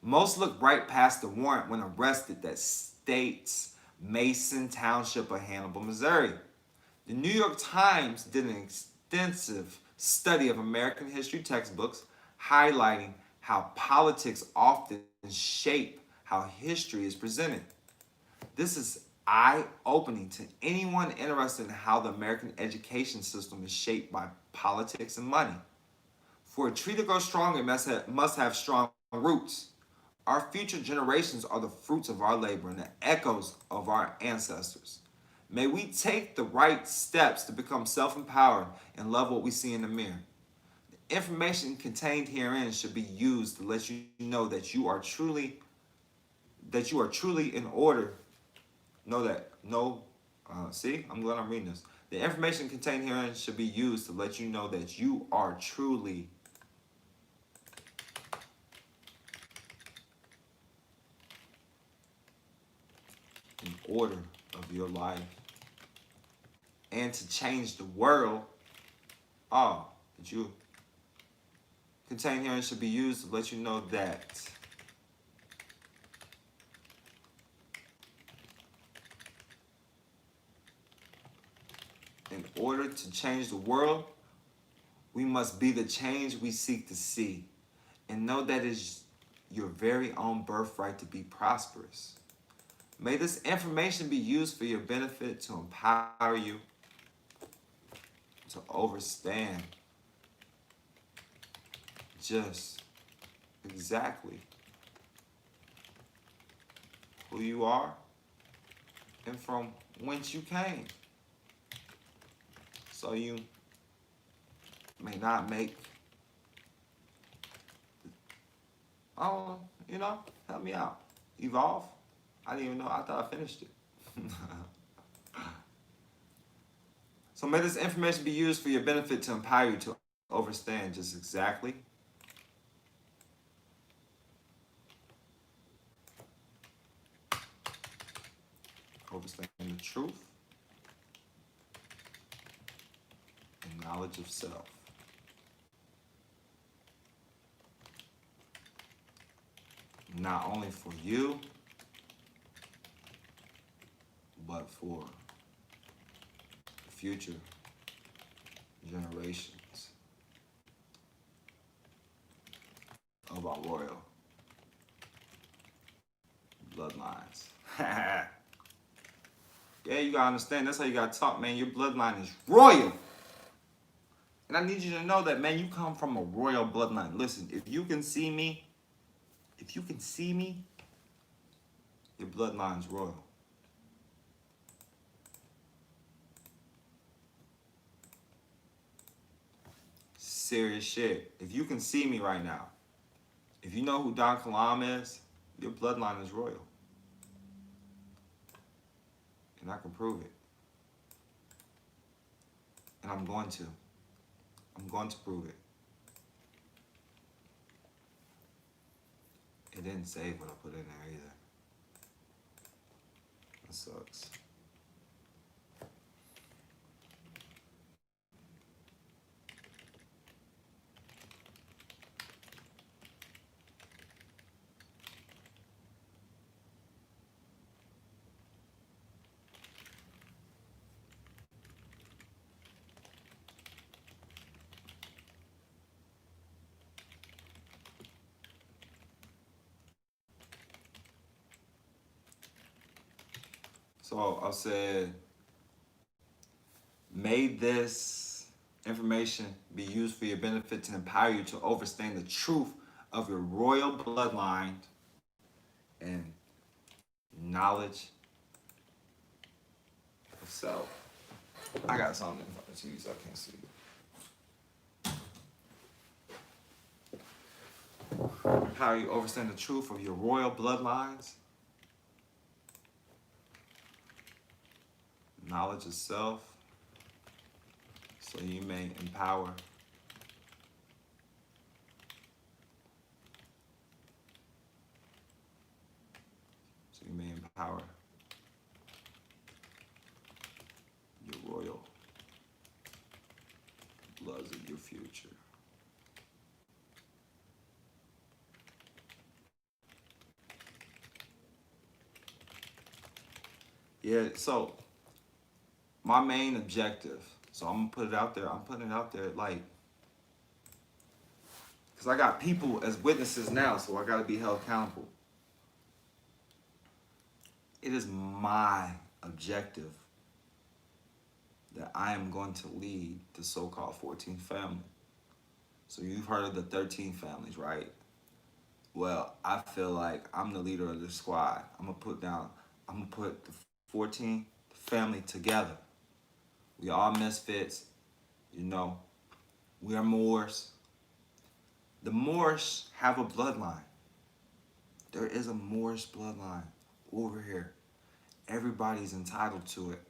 Most look right past the warrant when arrested that states Mason Township of Hannibal, Missouri. The New York Times did an extensive study of American history textbooks, highlighting how politics often shape how history is presented. This is eye-opening to anyone interested in how the American education system is shaped by politics and money. For a tree to grow strong, it must have strong roots. Our future generations are the fruits of our labor and the echoes of our ancestors. May we take the right steps to become self-empowered and love what we see in the mirror. The information contained herein should be used to let you know that you are truly in order. I'm glad I'm reading this. The information contained herein should be used to let you know that you are truly in order of your life and to change the world. That you contained herein should be used to let you know that in order to change the world, we must be the change we seek to see, and know that it is your very own birthright to be prosperous. May this information be used for your benefit to empower you to overstand just exactly who you are and from whence you came. So you may not make, help me out. Evolve. I didn't even know. I thought I finished it. So may this information be used for your benefit to empower you to understand just exactly understand the truth and knowledge of self. Not only for you, but for future generations of our royal bloodlines. Yeah, you gotta understand, that's how you gotta talk, man. Your bloodline is royal. And I need you to know that, man, you come from a royal bloodline. Listen, if you can see me, your bloodline's royal. Serious shit. If you can see me right now, if you know who Don Kilam is, your bloodline is royal. And I can prove it. And I'm going to. I'm going to prove it. It didn't save what I put in there either. That sucks. So I said, may this information be used for your benefit to empower you to understand the truth of your royal bloodline and knowledge of self. I got something in front of you, so I can't see you. How you understand the truth of your royal bloodlines. Knowledge of self, so you may empower. So you may empower your royal bloods of your future. Yeah, so my main objective, so I'm gonna put it out there. I'm putting it out there like, because I got people as witnesses now, so I gotta be held accountable. It is my objective that I am going to lead the so-called 14th family. So you've heard of the 13 families, right? Well, I feel like I'm the leader of the squad. I'm gonna put the 14th family together. We all misfits, you know. We are Moors. The Moors have a bloodline. There is a Moorish bloodline over here. Everybody's entitled to it.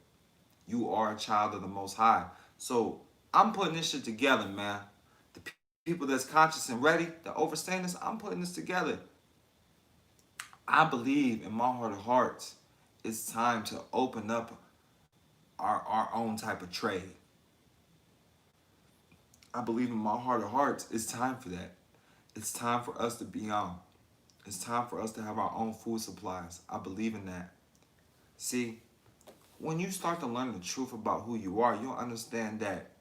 You are a child of the Most High. So I'm putting this shit together, man. The people that's conscious and ready to overstand this, I'm putting this together. I believe in my heart of hearts, it's time to open up our own type of trade. I believe in my heart of hearts, it's time for that. It's time for us to be on. It's time for us to have our own food supplies. I believe in that. See, when you start to learn the truth about who you are, you'll understand that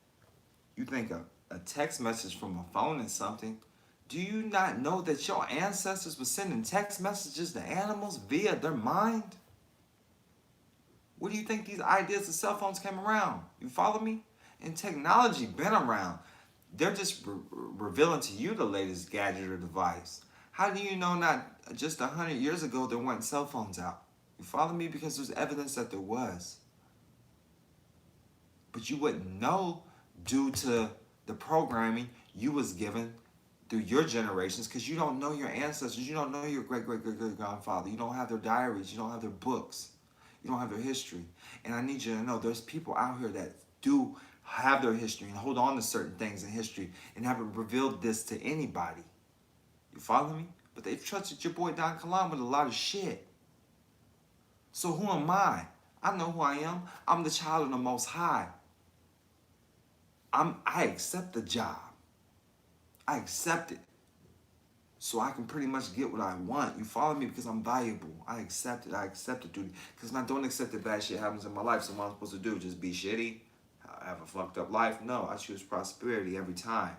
you think a text message from a phone is something. Do you not know that your ancestors were sending text messages to animals via their mind? Where do you think these ideas of cell phones came around? You follow me? And technology been around. They're just revealing to you the latest gadget or device. How do you know not just 100 years ago there weren't cell phones out? You follow me? Because there's evidence that there was. But you wouldn't know due to the programming you was given through your generations, because you don't know your ancestors. You don't know your great-great-great-great-grandfather. You don't have their diaries. You don't have their books. You don't have their history. And I need you to know there's people out here that do have their history and hold on to certain things in history and haven't revealed this to anybody. You follow me? But they've trusted your boy Don Kilam with a lot of shit. So who am I? I know who I am. I'm the child of the Most High. I accept the job. I accept it. So I can pretty much get what I want. You follow me? Because I'm valuable. I accept it. I accept the duty. Because when I don't accept that bad shit happens in my life, so what am I supposed to do? Just be shitty? Have a fucked up life? No, I choose prosperity every time.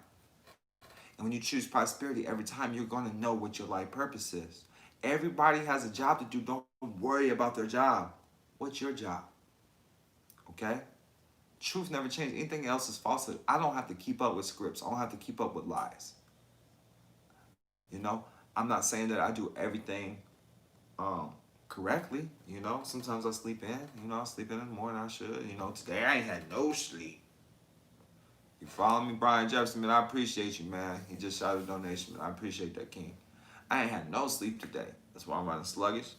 And when you choose prosperity every time, you're going to know what your life purpose is. Everybody has a job to do. Don't worry about their job. What's your job? Okay? Truth never changes. Anything else is falsehood. I don't have to keep up with scripts. I don't have to keep up with lies. You know? I'm not saying that I do everything correctly. You know? Sometimes I sleep in. You know, I sleep in the morning. I should. You know, today I ain't had no sleep. You follow me, Brian Jefferson, man? I appreciate you, man. He just shot a donation, man. I appreciate that, King. I ain't had no sleep today. That's why I'm running sluggish.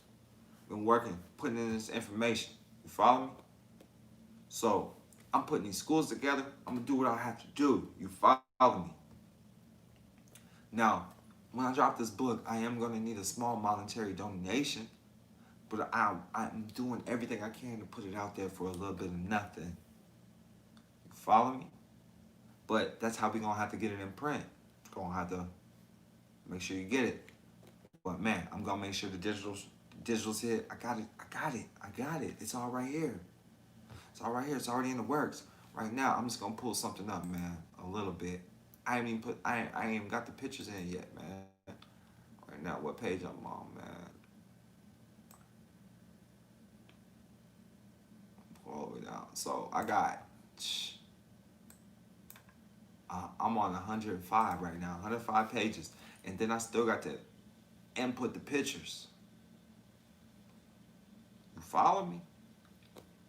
Been working, putting in this information. You follow me? So, I'm putting these schools together. I'm going to do what I have to do. You follow me? Now, when I drop this book, I am going to need a small monetary donation. But I'm doing everything I can to put it out there for a little bit of nothing. You follow me? But that's how we're going to have to get it in print. Going to have to make sure you get it. But man, I'm going to make sure the digital's hit. I got it. It's all right here. It's all right here. It's already in the works. Right now, I'm just going to pull something up, man, a little bit. I ain't even got the pictures in yet, man. Right now, what page I'm on, man? Pull all the way down. So I got... I'm on 105 right now, 105 pages. And then I still got to input the pictures. You follow me?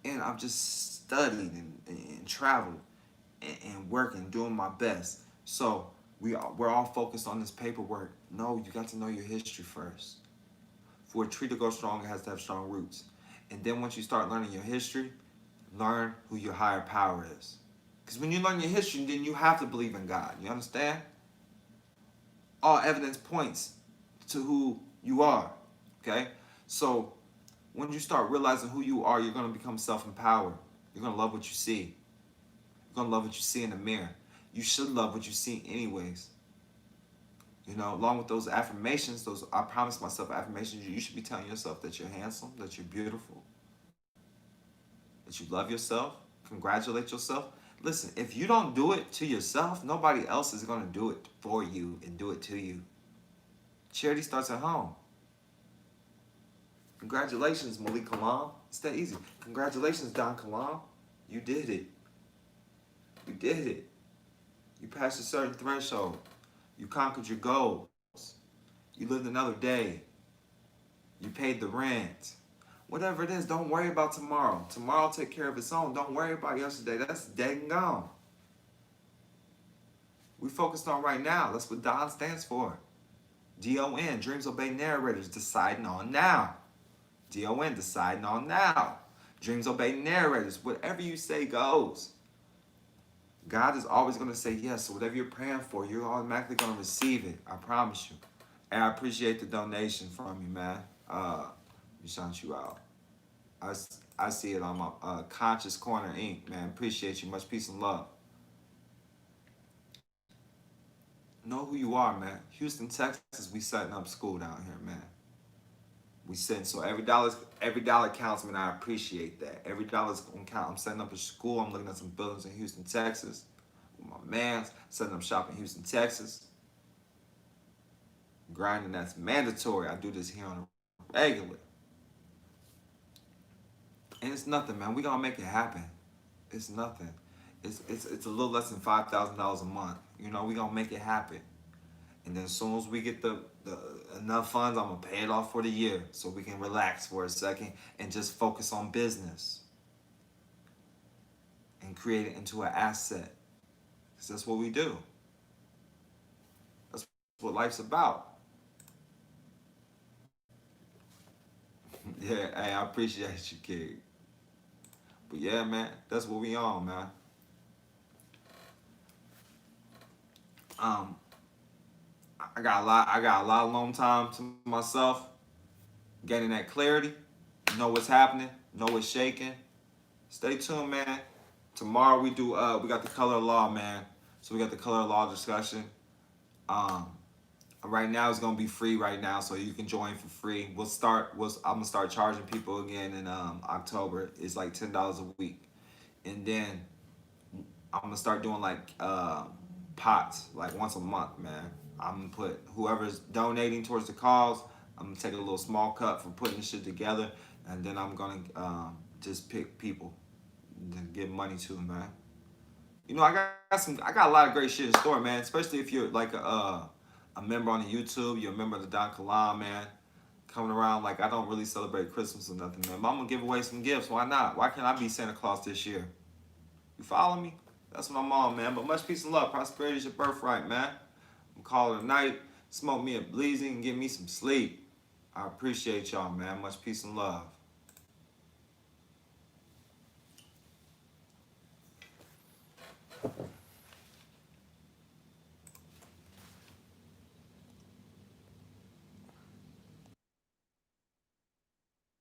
And I've just studied and traveled and working, doing my best. So we're all focused on this paperwork No, you got to know your history first. For a tree to grow strong, it has to have strong roots. And then once you start learning your history, learn who your higher power is. Because when you learn your history, then you have to believe in God. You understand? All evidence points to who you are. Okay? So when you start realizing who you are, you're going to become self-empowered. You're going to love what you see. You're going to love what you see in the mirror. You should love what you see anyways. You know, along with those affirmations, those I promise myself affirmations, you should be telling yourself that you're handsome, that you're beautiful, that you love yourself, congratulate yourself. Listen, if you don't do it to yourself, nobody else is going to do it for you and do it to you. Charity starts at home. Congratulations, Malik Kilam. It's that easy. Congratulations, Don Kilam. You did it. You did it. You passed a certain threshold. You conquered your goals. You lived another day. You paid the rent. Whatever it is, don't worry about tomorrow. Tomorrow will take care of its own. Don't worry about yesterday. That's dead and gone. We focused on right now. That's what DON stands for. D-O-N, Dreams Obey Narrators, deciding on now. D-O-N, deciding on now. Dreams Obey Narrators. Whatever you say goes. God is always going to say yes. So whatever you're praying for, you're automatically going to receive it. I promise you. And I appreciate the donation from you, man. Let me shout you out. I see it on my Conscious Corner Inc., man. Appreciate you. Much peace and love. Know who you are, man. Houston, Texas, we setting up school down here, man. We setting, so every dollar counts, man. I appreciate that. Every dollar's gonna count. I'm setting up a school. I'm looking at some buildings in Houston, Texas. With my man, setting up shop in Houston, Texas. Grinding, that's mandatory. I do this here on a regular. And it's nothing, man. We gonna make it happen. It's nothing. It's a little less than $5,000 a month. You know, we gonna make it happen. And then as soon as we get the enough funds, I'm gonna pay it off for the year so we can relax for a second and just focus on business and create it into an asset. Because that's what we do. That's what life's about. Yeah, hey, I appreciate you, kid. But yeah, man, that's what we on, man. I got a lot of alone time to myself, gaining that clarity, know what's happening, know what's shaking. Stay tuned, man. Tomorrow we got the color of law, man. So we got the color of law discussion. Right now it's gonna be free right now, so you can join for free. I'm gonna start charging people again in October. It's like $10 a week, and then I'm gonna start doing like pots like once a month, man. I'm gonna put whoever's donating towards the cause, I'm gonna take a little small cut for putting this shit together, and then I'm gonna just pick people and give money to them, man. You know, I got a lot of great shit in store, man. Especially if you're like a member on the YouTube, you're a member of the Don Kilam, man. Coming around, like I don't really celebrate Christmas or nothing, man. But I'm gonna give away some gifts. Why not? Why can't I be Santa Claus this year? You follow me? That's what I'm on, man. But much peace and love. Prosperity is your birthright, man. I'm calling it a night. Smoke me a bleezy and get me some sleep. I appreciate y'all, man. Much peace and love.